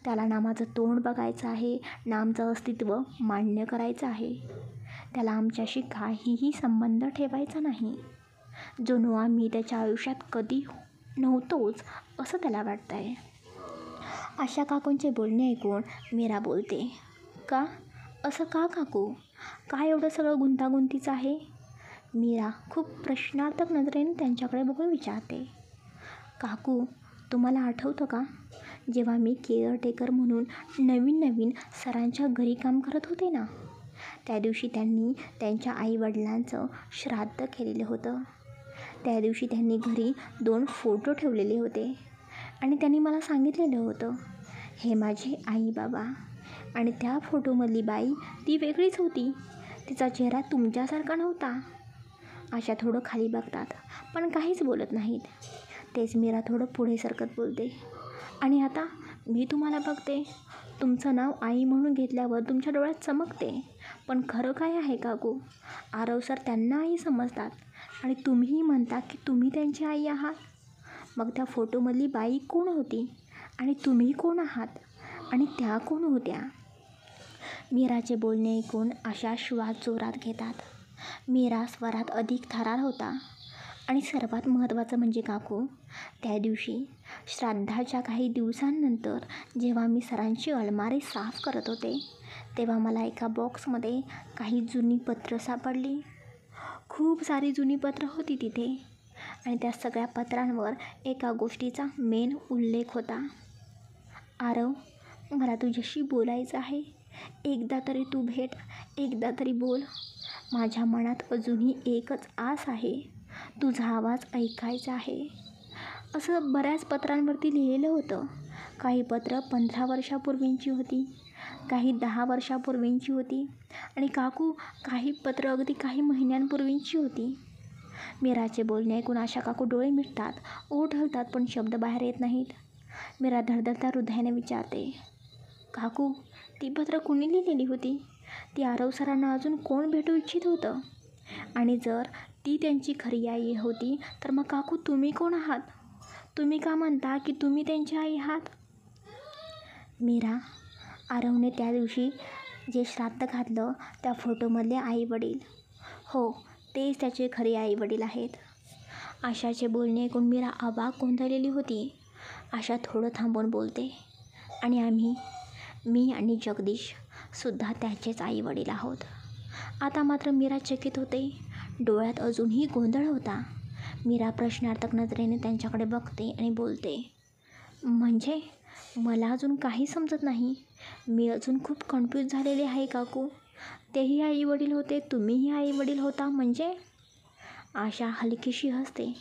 [SPEAKER 1] त्याला ना माझं तोंड बघायचं आहे, ना आमचं अस्तित्व मान्य करायचं आहे. त्याला आमच्याशी काहीही संबंध ठेवायचा नाही. जणू आम्ही त्याच्या आयुष्यात कधी नव्हतोच असं त्याला वाटतं आहे. आशा काकूंचे बोलणे ऐकून मीरा बोलते, का? असं का काकू? काय एवढं सगळं गुंतागुंतीचं आहे? मीरा खूप प्रश्नार्थक नजरेने त्यांच्याकडे बघून विचारते, काकू तुम्हाला आठवतं का, जेव्हा मी केअरटेकर म्हणून नवीन सरांच्या घरी काम करत होते ना, त्या दिवशी त्यांनी त्यांच्या आईवडिलांचं श्राद्ध केलेलं होतं. त्या दिवशी त्यांनी घरी 2 फोटो ठेवलेले होते आणि त्यांनी मला सांगितलेलं होतं, हे माझे आई बाबा. आणि त्या फोटोमधली बाई ती वेगळीच होती, तिचा चेहरा तुमच्यासारखा नव्हता. आशा थोडं खाली बघतात, पण काहीच बोलत नाहीत. तेच मीरा थोडं पुढे सरकत बोलते, आणि आता मी तुम्हाला बघते, तुमचं नाव आई म्हणून घेतल्यावर तुमच्या डोळ्यात चमकते, पण खरं काय आहे काकू? आरव सर त्यांना आई समजतात आणि तुम्हीही म्हणता की तुम्ही त्यांची आई आहात. मग त्या फोटोमधली बाई कोण होती आणि तुम्ही कोण आहात आणि त्या कोण होत्या? मीराचे बोलणे ऐकून आशा श्वास जोरात घेतात. मीरा स्वरात अधिक थरार होता. आणि सर्वात महत्त्वाचं म्हणजे काकू, त्या दिवशी श्राद्धाच्या काही दिवसांनंतर जेव्हा मी सरांची अलमारी साफ करत होते, तेव्हा मला एका बॉक्समध्ये काही जुनी पत्रं सापडली. खूप सारी जुनी पत्रं होती तिथे, आणि त्या सगळ्या पत्रांवर एका गोष्टीचा मेन उल्लेख होता, आरव मला तुझ्याशी बोलायचं आहे, एकदा तरी तू भेट, एकदा तरी बोल. माझ्या मनात अजूनही एकच आस आहे, तुझा आवाज ऐकायचा आहे. असं बऱ्याच पत्रांवरती लिहिलेलं होतं. काही पत्र 15 वर्षापूर्वींची होती, काही 10 वर्षापूर्वींची होती, आणि काकू काही पत्र अगदी काही महिन्यांपूर्वींची होती. मीराचे बोलणे ऐकून आशा काकू डोळे मिटतात, ओठ हलतात, पण शब्द बाहेर येत नाहीत. मीरा धडधडत्या हृदयाने विचारते, काकू ती पत्र कुणी लिहिलेली होती? ती आरव सरांना अजून कोण भेटू इच्छित होतं? आणि जर ती त्यांची खरी आई होती, तर मग काकू तुम्ही कोण आहात? तुम्ही का म्हणता की तुम्ही त्यांची आई आहात? मीरा, आरवने त्या दिवशी जे श्राद्ध घातलं त्या फोटोमधले आई वडील, हो तेच त्याचे खरे आई वडील आहेत. आशाचे बोलणे ऐकून मीरा अवाक गोंधळलेली होती. आशा थोडं थांबून बोलते, आणि मी आणि जगदीश सुद्धा त्याचेच आई वडील आहोत. आता मात्र मीरा चकित होते, डोळ्यात अजूनही गोंधळ होता. मीरा प्रश्नार्थक नजरेने त्यांच्याकडे बघते आणि बोलते, म्हणजे मला अजून काही समजत नाही. मी अजून खूप कन्फ्यूज झालेले आहे काकू. तेही आई वडील होते, तुम्हीही आई वडील होता म्हणजे? आशा हलकीशी हसते,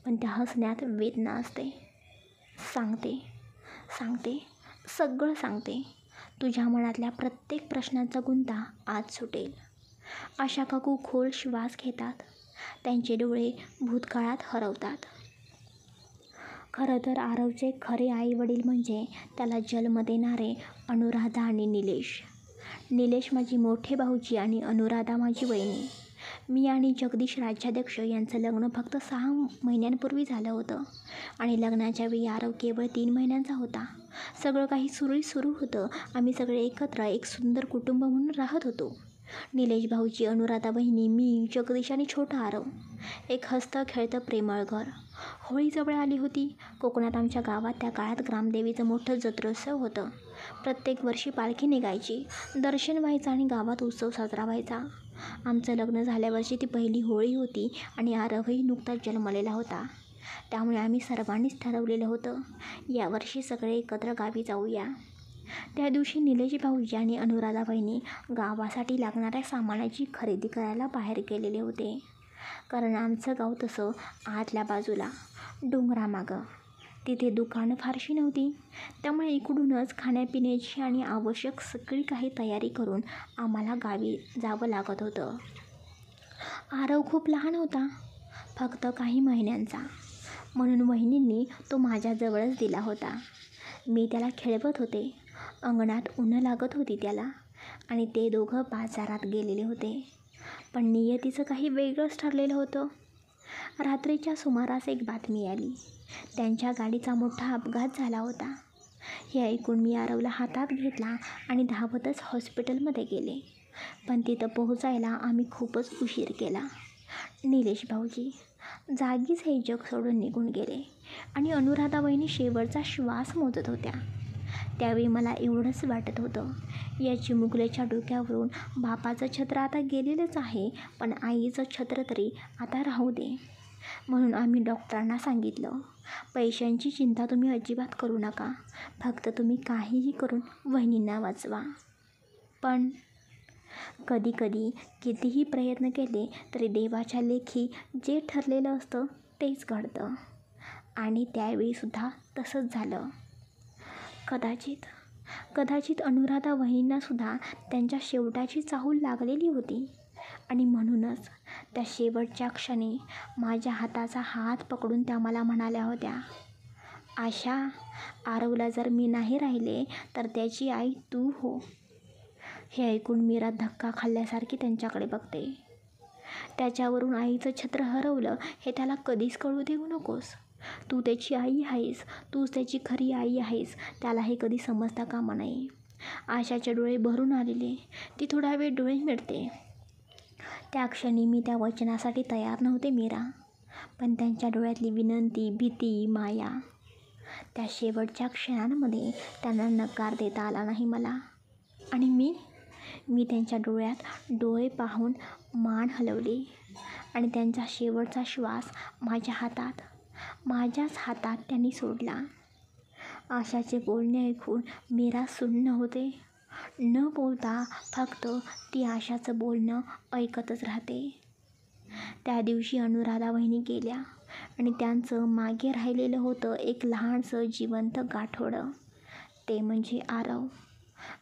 [SPEAKER 1] पण त्या हसण्यात वेदना असते. सांगते सगळं सांगते. तुझ्या मनातल्या प्रत्येक प्रश्नाचा गुंता आज सुटेल. आशा काकू खोल श्वास घेतात. त्यांचे डोळे भूतकाळात हरवतात. खरं तर आरवचे खरे आई वडील म्हणजे त्याला जन्म देणारे अनुराधा आणि निलेश. निलेश माझी मोठे भाऊजी आणि अनुराधा माझी वहिनी. मी आणि जगदीश राज्याध्यक्ष यांचं लग्न फक्त 6 महिन्यांपूर्वी झालं होतं आणि लग्नाच्या वेळी आरव केवळ 3 महिन्यांचा होता. सगळं काही सुरळीत सुरू होतं. आम्ही सगळे एकत्र एक सुंदर कुटुंब म्हणून राहत होतो. निलेश भाऊजी, अनुराधा बहिणी, मी, जगदीश आणि छोटा आरव. एक हसतं खेळतं प्रेमळ घर. होळी जवळ आली होती. कोकणात आमच्या गावात त्या काळात ग्रामदेवीचं मोठं जत्रोत्सव होतं. प्रत्येक वर्षी पालखी निघायची, दर्शन व्हायचं आणि गावात उत्सव साजरा व्हायचा. आमचं लग्न झाल्यावरची ती पहिली होळी होती आणि आरवही नुकताच जन्मलेला होता. त्यामुळे आम्ही सर्वांनीच ठरवलेलं होतं, यावर्षी सगळे एकत्र गावी जाऊया. त्या दिवशी निलेश भाऊजी आणि अनुराधा बहिणी गावासाठी लागणाऱ्या सामानाची खरेदी करायला बाहेर गेलेले होते. कारण आमचं गाव तसं आतल्या बाजूला डोंगरामागं. तिथे दुकानं फारशी नव्हती. त्यामुळे इकडूनच खाण्यापिण्याची आणि आवश्यक सगळी काही तयारी करून आम्हाला गावी जावं लागत होतं. आरव खूप लहान होता, फक्त काही महिन्यांचा, म्हणून वहिनींनी तो माझ्याजवळच दिला होता. मी त्याला खेळवत होते. अंगणात उन्हं लागत होती त्याला आणि ते दोघं बाजारात गेलेले होते. पण नियतीचं काही वेगळंच ठरलेलं होतं. रात्रीच्या सुमारास एक बातमी आली. त्यांच्या गाडीचा मोठा अपघात झाला होता. हे ऐकून मी आरवला हातात घेतला आणि धावतच हॉस्पिटलमध्ये गेले. पण तिथं पोहोचायला आम्ही खूपच उशीर केला. निलेश भाऊजी जागीच हे जग सोडून निघून गेले आणि अनुराधा वहिनी शेवटचा श्वास मोजत होत्या. त्यावेळी मला एवढंच वाटत होतं, या चिमुकल्याच्या डोक्यावरून बापाचं छत्र आता गेलेलंच आहे, पण आईचं छत्र तरी आता राहू दे. म्हणून आम्ही डॉक्टरांना सांगितलं, पैशांची चिंता तुम्ही अजिबात करू नका, फक्त तुम्ही काहीही करून वहिनींना वाचवा. पण कधी कितीही प्रयत्न केले तरी देवाच्या लेखी जे ठरलेलं असतं तेच घडतं. आणि त्यावेळीसुद्धा तसंच झालं. कदाचित अनुराधा वहिनींनासुद्धा त्यांच्या शेवटाची चाहूल लागलेली होती आणि म्हणूनच त्या शेवटच्या क्षणी माझ्या हाताचा हात पकडून त्या मला म्हणाल्या होत्या, आशा, आरवला जर मी नाही राहिले तर त्याची आई तू हो. हे ऐकून मीरा धक्का खाल्ल्यासारखी त्यांच्याकडे बघते. त्याच्यावरून आईचं छत्र हरवलं हे त्याला कधीच कळू देऊ नकोस. तू त्याची आई आहेस, तूच त्याची खरी आई आहेस, त्याला हे कधी समजता कामा नये. आशाचे डोळे भरून आलेले. ती थोडा वेळ डोळे मिटते. त्या क्षणी मी त्या वचनासाठी तयार नव्हते मीरा, पण त्यांच्या डोळ्यातली विनंती, भीती, माया, त्या शेवटच्या क्षणांमध्ये त्यांना नकार देता आला नाही मला. आणि मी त्यांच्या डोळ्यात डोळे पाहून मान हलवली आणि त्यांचा शेवटचा श्वास माझ्याच हातात त्यांनी सोडला. आशाचे बोलणे ऐकून मीरा सुन्न होते. न बोलता फक्त ती आशाचं बोलणं ऐकतच राहते. त्या दिवशी अनुराधा वहिनी गेल्या आणि त्यांचं मागे राहिलेलं होतं एक लहानसं जिवंत गाठोडं. ते म्हणजे आरव.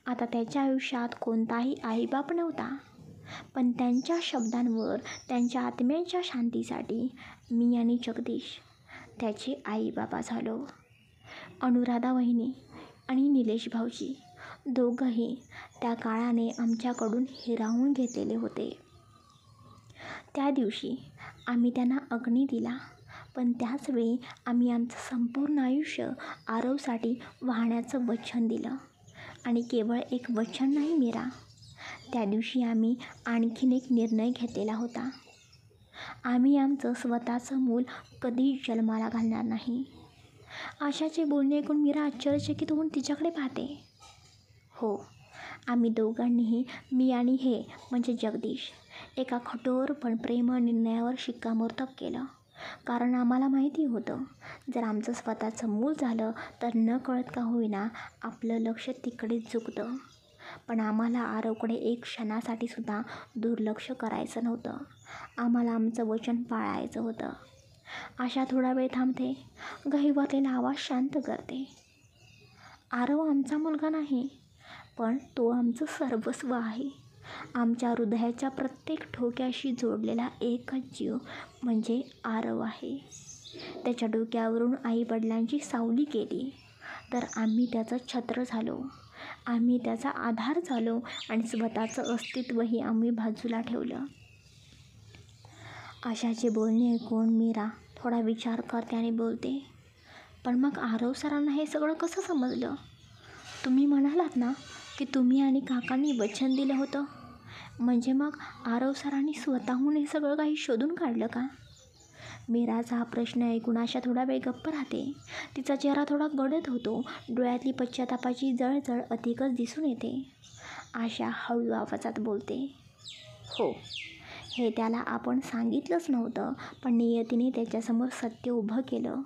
[SPEAKER 1] आता त्याच्या आयुष्यात कोणताही आईबाप नव्हता, पण त्यांच्या शब्दांवर, त्यांच्या आत्म्याच्या शांतीसाठी मी आणि जगदीश त्याचे आईबाबा झालो. अनुराधा वहिनी आणि निलेश भाऊजी दोघंही त्या काळाने आमच्याकडून हिरावून घेतलेले होते. त्या दिवशी आम्ही त्यांना अग्नी दिला, पण त्याचवेळी आम्ही आमचं संपूर्ण आयुष्य आरवसाठी वाहण्याचं वचन दिलं. आणि केवळ एक वचन नाही मीरा, त्या दिवशी आम्ही आणखीन एक निर्णय घेतलेला होता. आम्ही आमचं स्वतःचं मूल कधीच जन्माला घालणार नाही. आशाचे बोलणे ऐकून मीरा आश्चर्यचकित होऊन तिच्याकडे पाहते. हो, आम्ही दोघांनीही, मी आणि हे म्हणजे जगदीश, एका कठोर पण प्रेमळ निर्णयावर शिक्कामोर्तब केलं. कारण आम्हाला माहिती होतं, जर आमचं स्वतःचं मूल झालं तर नकळत का होईना आपलं लक्ष तिकडेच झुकतं. पण आम्हाला आरवकडे एक क्षणासाठी सुद्धा दुर्लक्ष करायचं नव्हतं. आम्हाला आमचं वचन पाळायचं होतं. आशा थोडा वेळ थांबते, गहिवरलेला आवाज शांत करते. आरव आमचा मुलगा नाही, पण तो आमचं सर्वस्व आहे. आमच्या हृदयाच्या प्रत्येक ठोक्याशी जोडलेला एकच जीव म्हणजे आरव आहे. त्याच्या डोक्यावरून आईवडिलांची सावली गेली तर आम्ही त्याचं छत्र झालो, आम्ही त्याचा आधार झालो आणि स्वतःचं अस्तित्वही आम्ही बाजूला ठेवलं. आशाचे बोलणे ऐकून मीरा थोडा विचार करते आणि बोलते, पण मग आरव सरांना हे सगळं कसं समजलं? तुम्ही म्हणालात ना की तुम्ही आणि काकांनी वचन दिलं होतं, म्हणजे मग आरव सरांनी स्वतःहून हे सगळं काही शोधून काढलं का? मीराचा हा प्रश्न ऐकून आशा थोडा वेळ गप्प राहते. तिचा चेहरा थोडा गडद होतो, डोळ्यातली पश्चातापाची जळजळ अधिकच दिसून येते. आशा हळू आवाजात बोलते, हो, हे त्याला आपण सांगितलंच नव्हतं, पण नियतीने त्याच्यासमोर सत्य उभं केलं.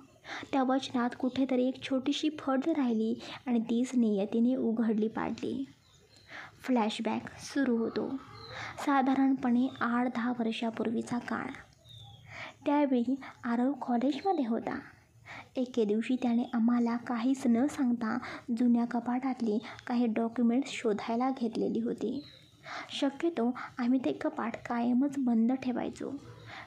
[SPEAKER 1] त्या वचनात कुठेतरी एक छोटीशी फड राहिली आणि तीच नियतीने उघडली पाडली. फ्लॅशबॅक सुरू होतो. साधारणपणे 8-10 वर्षापूर्वीचा काळ. त्यावेळी आरव कॉलेजमध्ये होता. एके दिवशी त्याने आम्हाला काहीच न सांगता जुन्या कपाटातली काही डॉक्युमेंट्स शोधायला घेतलेली होती. शक्यतो आम्ही ते कपाट कायमच बंद ठेवायचो,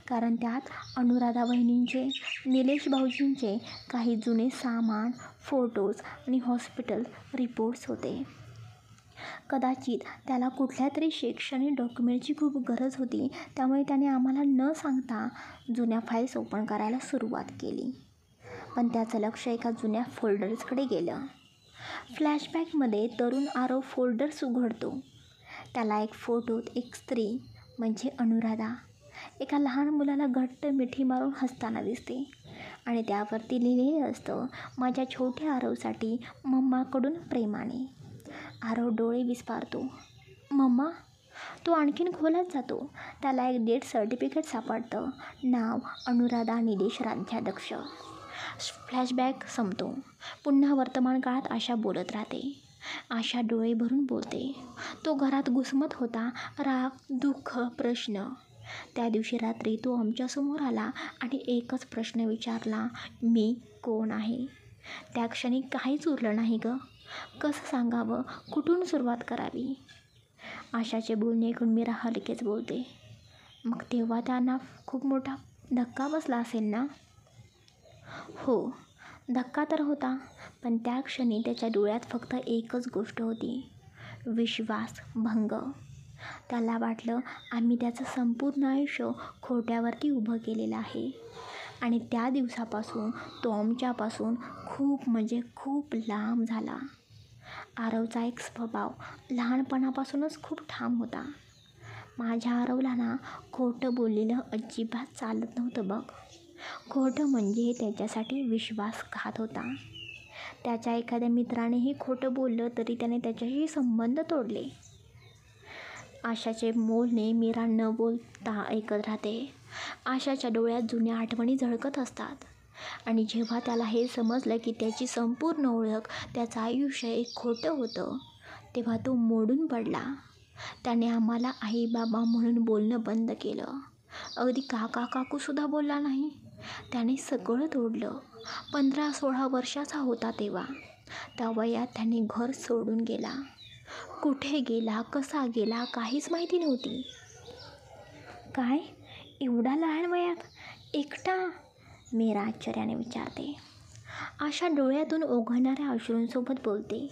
[SPEAKER 1] कारण त्यात अनुराधा वहिनींचे, निलेश भाऊजींचे काही जुने सामान, फोटोज आणि हॉस्पिटल रिपोर्ट्स होते. कदाचित त्याला कुठल्या तरी शैक्षणिक डॉक्युमेंटची खूप गरज होती, त्यामुळे त्याने आम्हाला न सांगता जुन्या फाईल्स ओपन करायला सुरुवात केली. पण त्याचं लक्ष एका जुन्या फोल्डर्सकडे गेलं. फ्लॅशबॅकमध्ये तरुण आरव फोल्डर्स उघडतो. त्याला एक फोटोत एक स्त्री म्हणजे अनुराधा एका लहान मुलाला घट्ट मिठी मारून हसताना दिसते आणि त्यावरती लिहिलेलं असतं, माझ्या छोट्या आरवसाठी मम्माकडून प्रेमाने. आरव डोळे विस्फारतो. मम्मा? तो आणखीन खोलात जातो. त्याला एक डेथ सर्टिफिकेट सापडतं, नाव अनुराधा निलेश राज्याध्यक्ष. फ्लॅशबॅक संपतो. पुन्हा वर्तमान काळात आशा बोलत राहते. आशा डोळे भरून बोलते, तो घरात घुसमत होता, राग, दुःख, प्रश्न. त्या दिवशी रात्री तो आमच्यासमोर आला आणि एकच प्रश्न विचारला, मी कोण आहे? त्या क्षणी काहीच उरलं नाही गं. कसं सांगावं, कुठून सुरुवात करावी? आशाचे बोलणे ऐकून मीरा हलकेच बोलते, मग तेव्हा त्यांना खूप मोठा धक्का बसला असेल ना? हो, धक्का तर होता, पण त्या क्षणी त्याच्या डोळ्यात फक्त एकच गोष्ट होती, विश्वासभंग. त्याला वाटलं आम्ही त्याचं संपूर्ण आयुष्य खोट्यावरती उभं केलेलं आहे आणि त्या दिवसापासून तो आमच्यापासून खूप म्हणजे खूप लांब झाला. आरवचा एक स्वभाव लहानपणापासूनच खूप ठाम होता. माझ्या आरवला ना खोटं बोललेलं अजिबात चालत नव्हतं बघ. खोटं म्हणजे त्याच्यासाठी विश्वासघात होता. त्याच्या एखाद्या मित्रानेही खोटं बोललं तरी त्याने त्याच्याशी संबंध तोडले. आशाचे बोलणे मीरा न बोलता ऐकत राहते. आशाच्या डोळ्यात जुन्या आठवणी झळकत असतात आणि जेव्हा त्याला हे समजलं की त्याची संपूर्ण ओळख, त्याचं आयुष्य एक खोटं होतं, तेव्हा तो मोडून पडला. त्याने आम्हाला आई बाबा म्हणून बोलणं बंद केलं. अगदी काका काकूसुद्धा बोलला नाही. त्याने सगळं तोडलं. 15-16 वर्षाचा होता तेव्हा. त्या वयात त्याने घर सोडून गेला. कुठे गेला, कसा गेला, काहीच माहिती नव्हती. काय, एवढा लहान वयात एकटा? मीरा आश्चर्याने विचारते. आशा डोळ्यातून ओघळणाऱ्या अश्रूंसोबत बोलते,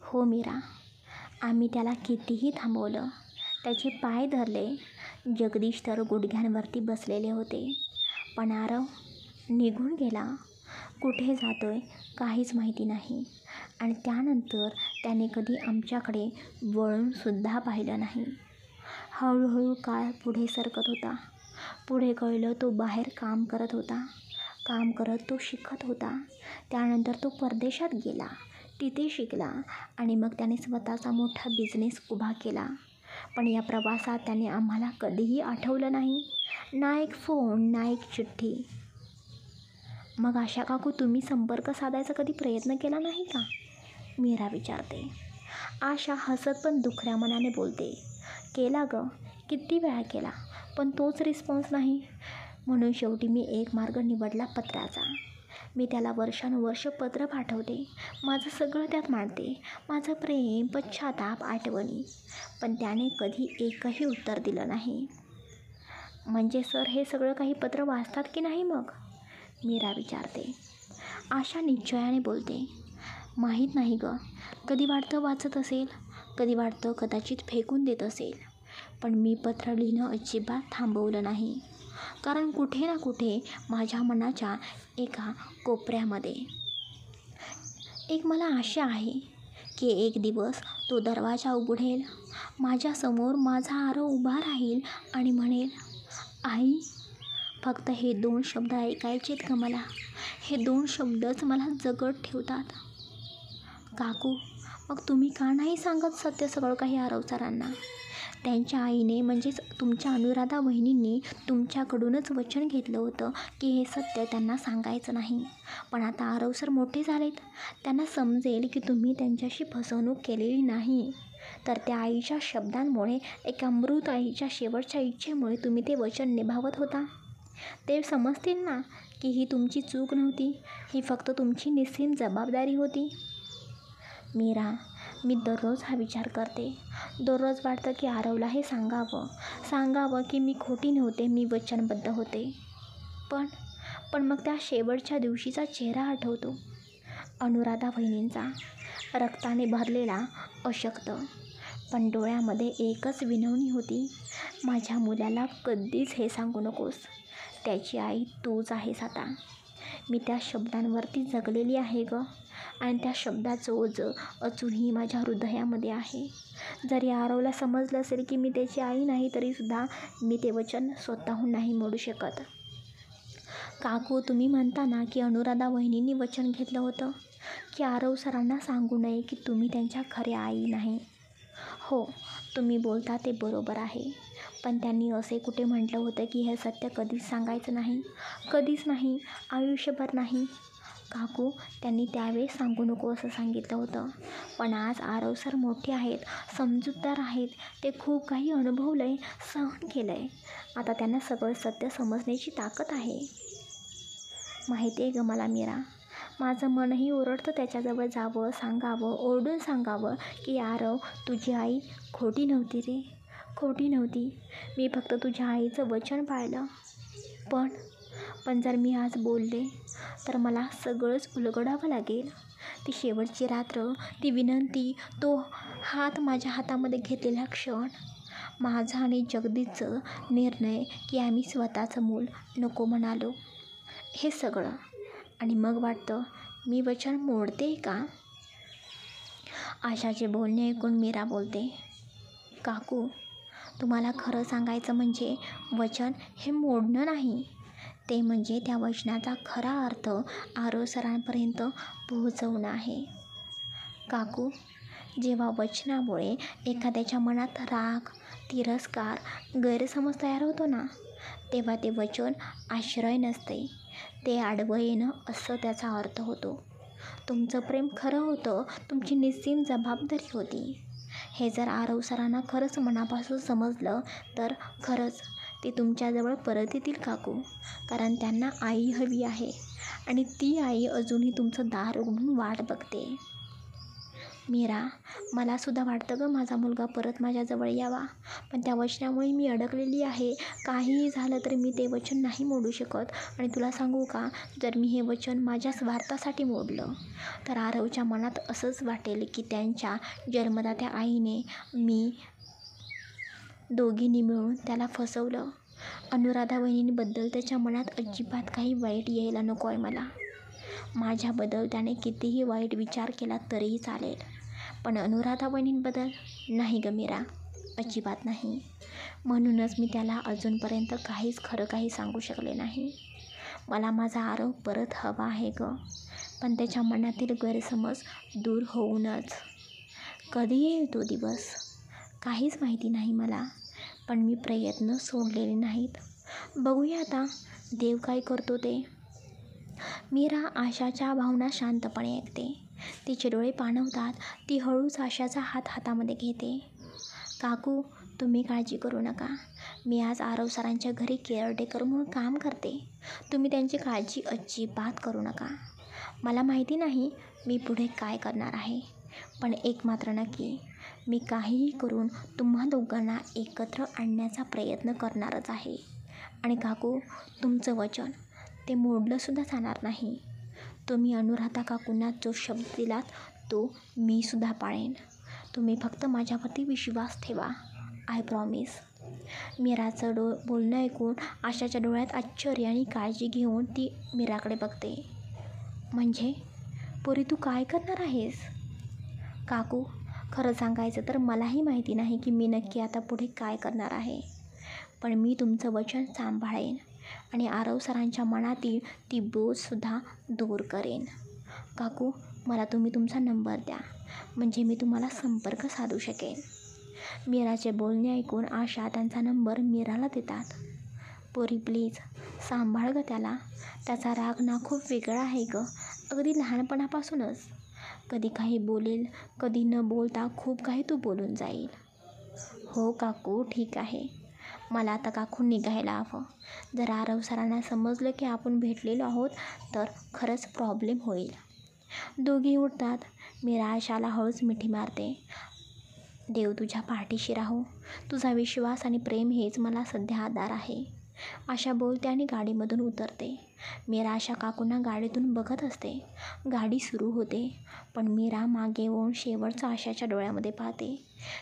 [SPEAKER 1] हो मीरा, आम्ही त्याला कितीही थांबवलं, त्याचे पाय धरले. जगदीश तर गुडघ्यांवरती बसलेले होते, पण आरव निघून गेला. कुठे जातोय काहीच माहिती नाही आणि त्यानंतर त्याने कधी आमच्याकडे वळूनसुद्धा पाहिलं नाही. हळूहळू काळ पुढे सरकत होता. पुढे कळलं तो बाहेर काम करत होता. काम करत तो शिकत होता. त्यानंतर तो परदेशात गेला, तिथे शिकला आणि मग त्याने स्वतःचा मोठा बिझनेस उभा केला. पण या प्रवासात त्याने आम्हाला कधीही आठवलं नाही, ना एक फोन, ना एक चिठ्ठी. मग आशा काकू, तुम्ही संपर्क साधायचा कधी प्रयत्न केला नाही का? मीरा विचारते. आशा हसत पण दुखऱ्या मनाने बोलते, केला गं, किती वेळा केला, पण तोच रिस्पॉन्स नाही. म्हणून शेवटी मी एक मार्ग निवडला, पत्राचा. मी त्याला वर्षानुवर्ष पत्र पाठवते, माझं सगळं त्यात मांडते, माझं प्रेम, पश्चाताप, आठवणी, पण त्याने कधी एकही उत्तर दिलं नाही. म्हणजे सर हे सगळं काही पत्र वाचतात की नाही मग? मीरा विचारते. आशा निश्चयाने बोलते. माहीत नाही गं. कधी वाटतं वाचत असेल, कधी वाटतं कदाचित फेकून देत असेल. पण मी पत्र लिहिणं अजिबात थांबवलं नाही. कारण कुठे ना कुठे माझ्या मनाच्या एका कोपऱ्यामध्ये एक मला आशा आहे की एक दिवस तो दरवाजा उघडेल, माझ्यासमोर माझा आरव उभा राहील आणि म्हणेल, आई. फक्त हे 2 शब्द ऐकायचेत का मला? हे 2 शब्दच मला जगत ठेवतात. काकू, मग तुम्ही का नाही सांगत सत्य सगळं काही आरव सरांना? त्यांच्या आईने म्हणजेच तुमच्या अनुराधा वहिनींनी तुमच्याकडूनच वचन घेतलं होतं की हे सत्य त्यांना सांगायचं नाही. पण आता आरव सर मोठे झालेत, त्यांना समजेल की तुम्ही त्यांच्याशी फसवणूक केलेली नाही. तर त्या आईच्या शब्दांमुळे, एका मृत आईच्या शेवटच्या इच्छेमुळे तुम्ही ते वचन निभावत होता. ते समजतील ना की ही तुमची चूक नव्हती, ही फक्त तुमची निस्सीम जबाबदारी होती. मीरा, मी दररोज हा विचार करते. दररोज वाटतं की आरवला हे सांगावं की मी खोटी नव्हते, मी वचनबद्ध होते. पण मग त्या शेवटच्या दिवशीचा चेहरा आठवतो, अनुराधा वहिनींचा, रक्ताने भरलेला, अशक्त, पण डोळ्यामध्ये एकच विनवणी होती, माझ्या मुलाला कधीच हे सांगू नकोस, त्याची आई तूच आहेस आता. मी त्या शब्दांवरती जगलेली आहे गं, आणि त्या शब्दाचं ओझं अजूनही माझ्या हृदयामध्ये आहे. जरी आरवला समजलं असेल की मी त्याची आई नाही, तरीसुद्धा मी ते वचन स्वतःहून नाही मोडू शकत. काकू, तुम्ही म्हणता ना की अनुराधा वहिनींनी वचन घेतलं होतं की आरव सरांना सांगू नये की तुम्ही त्यांच्या खऱ्या आई नाही. हो, तुम्ही बोलता ते बरोबर आहे. पण त्यांनी असे कुठे म्हटलं होतं की हे सत्य कधीच सांगायचं नाही? कधीच नाही, आयुष्यभर नाही. काकू, त्यांनी त्यावेळेस सांगू नको असं सांगितलं होतं. पण आज आरव सर मोठे आहेत, समजूतदार आहेत. ते खूप काही अनुभवलं आहे, सहन केलं आहे. आता त्यांना सगळं सत्य समजण्याची ताकद आहे. माहिती आहे गं मला मीरा, माझं मनही ओरडतं त्याच्याजवळ जावं, सांगावं, ओरडून सांगावं की आरव, तुझी आई खोटी नव्हती रे, खोटी नव्हती. मी फक्त तुझ्या आईचं वचन पाळलं. पण जर मी आज बोलले तर मला सगळंच उलगडावं लागेल. ती शेवटची रात्र, ती विनंती, तो हात माझ्या हातामध्ये घेतलेला क्षण, माझा आणि जगदीशचं निर्णय की आम्ही स्वतःचं मूल नको म्हणालो, हे सगळं. आणि मग वाटतं मी वचन मोडते का? आशाचे बोलणे ऐकून मीरा बोलते. काकू, तुम्हाला खरं सांगायचं म्हणजे वचन हे मोडणं नाही, ते म्हणजे त्या वचनाचा खरा अर्थ आरव सरांपर्यंत पोहोचवणं आहे. काकू, जेव्हा वचनामुळे एखाद्याच्या मनात राग, तिरस्कार, गैरसमज तयार होतो ना, तेव्हा ते वचन आश्रय नसते, ते आडवं येणं असं त्याचा अर्थ होतो. तुमचं प्रेम खरं होतं, तुमची निस्सीम जबाबदारी होती. हे जर आरव सरांना खरंच मनापासून समजलं तर खरंच ते तुमच्याजवळ परत येतील काकू. कारण त्यांना आई हवी आहे, आणि ती आई अजूनही तुमचं दार उघडून वाट बघते. मीरा, मलासुद्धा वाटतं गं माझा मुलगा परत माझ्याजवळ यावा, पण त्या वचनामुळे मी अडकलेली आहे. काहीही झालं तरी मी ते वचन नाही मोडू शकत. आणि तुला सांगू का, जर मी हे वचन माझ्या स्वार्थासाठी मोडलं तर आरवच्या मनात असंच वाटेल की त्यांच्या जन्मदात्या आईने, मी दोघींनी मिळून त्याला फसवलं. अनुराधा वहिनींबद्दल त्याच्या मनात अजिबात काही वाईट यायला नको आहे मला. माझ्याबद्दल त्याने कितीही वाईट विचार केला तरीही चालेल, पण अनुराधा वहिनींबद्दल नाही गं मीरा, अजिबात नाही. म्हणूनच मी त्याला अजूनपर्यंत खरं काही सांगू शकले नाही. मला माझा आरव परत हवा आहे गं, पण त्याच्या मनातील गैरसमज दूर होऊनच. कधी येईल तो दिवस काहीच माहिती नाही मला, पण मी प्रयत्न सोडलेले नाहीत. बघूया आता देव काय करतो ते. मीरा आशाच्या भावना शांतपणे ऐकते. तिचे डोळे पाणवतात. ती हळूच आशाचा हात हातामध्ये घेते. काकू, तुम्ही काळजी करू नका. मी आज आरव सरांच्या घरी केअरटेकर म्हणून काम करते. तुम्ही त्यांची काळजी अजिबात करू नका. मला माहिती नाही मी पुढे काय करणार आहे, पण एक मात्र नक्की, मी काहीही करून तुम्हा दोघांना एकत्र आणण्याचा प्रयत्न करणारच आहे. आणि काकू, तुमचं वचन ते मोडलंसुद्धा जाणार नाही. तुम्ही अनुराधा काकूंना जो शब्द दिलात तो मीसुद्धा पाळेन. तुम्ही फक्त माझ्यावरती विश्वास ठेवा. I promise. मीराचं बोलणं ऐकून आशाच्या डोळ्यात आश्चर्य आणि काळजी घेऊन ती मीराकडे बघते. म्हणजे पोरी, तू काय करणार आहेस? काकू, खरं सांगायचं तर मलाही माहिती नाही की मी नक्की आता पुढे काय करणार आहे. पण मी तुमचं वचन सांभाळेन आणि आरव सरांच्या मनातील ती बोजसुद्धा दूर करेन. काकू, मला तुम्ही तुमचा नंबर द्या, म्हणजे मी तुम्हाला संपर्क साधू शकेन. मीराचे बोलणे ऐकून आशा त्यांचा नंबर मीराला देतात. पोरी प्लीज सांभाळ ग त्याला. त्याचा राग ना खूप वेगळा आहे ग, अगदी लहानपणापासूनच. कधी काही बोलेल, कधी न बोलता खूप काही तू बोलून जाईल. हो काकू, ठीक आहे. मला आता काकू निघायला हवं. जर आरव सरांना समजलं की आपण भेटलेलो आहोत तर खरंच प्रॉब्लेम होईल. दोघी उठतात. मीरा आशाला हळूच मिठी मारते. देव तुझ्या पाठीशी राहो. तुझा विश्वास आणि प्रेम हेच मला सध्या आधार आहे. आशा बोलते आणि गाडीमधून उतरते. मीरा आशा काकूंना गाडीतून बघत असते. गाडी सुरू होते, पण मीरा मागे वळून शेवटचं आशाच्या डोळ्यामध्ये पाहते.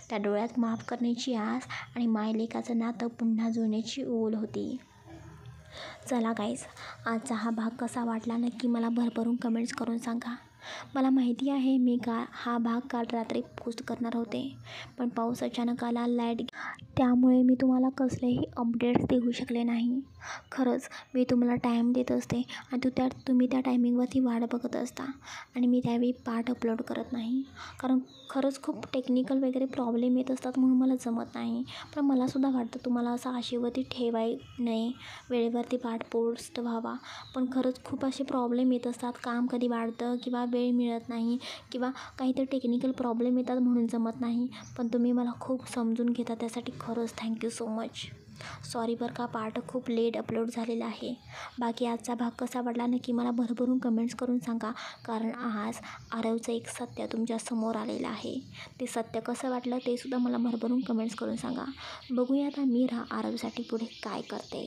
[SPEAKER 1] त्या डोळ्यात माफ करण्याची आस आणि मायलेकाचं नातं पुन्हा जुळण्याची ओढ होती. चला गाईज, आजचा हा भाग कसा वाटला नक्की मला भरभरून कमेंट्स करून सांगा. मला माहिती आहे मी हा भाग काल रात्री पोस्ट करणार होते, पण पाऊस अचानक आला, लाईट, त्यामुळे मी तुम्हाला कसलेही अपडेट्स देऊ शकले नाही. खरंच मी तुम्हाला टाईम देत असते आणि तुम्ही त्या टायमिंगवरती वाट बघत असता आणि मी त्यावेळी पार्ट अपलोड करत नाही, कारण खरंच खूप टेक्निकल वगैरे प्रॉब्लेम येत असतात म्हणून मला जमत नाही. पण मलासुद्धा वाटतं तुम्हाला असं आशेवरती ठेवाय नाही, वेळेवरती पार्ट पोस्ट व्हावा. पण खरंच खूप असे प्रॉब्लेम येत असतात, काम कधी वाढतं किंवा वेळ मिळत नाही किंवा काहीतरी टेक्निकल प्रॉब्लेम येतात म्हणून जमत नाही. पण तुम्ही मला खूप समजून घेता, त्यासाठी खरंच थँक्यू सो मच. सॉरी बरं का, पार्ट खूप लेट अपलोड झालेला आहे. बाकी आजचा भाग कसा वाटला नक्की मला भरभरून कमेंट्स करून सांगा, कारण आज आरवचं एक सत्य तुमच्या समोर आलेलं आहे. ते सत्य कसं वाटलं ते सुद्धा मला भरभरून कमेंट्स करून सांगा. बघूया आता मीरा आरवसाठी पुढे काय करते.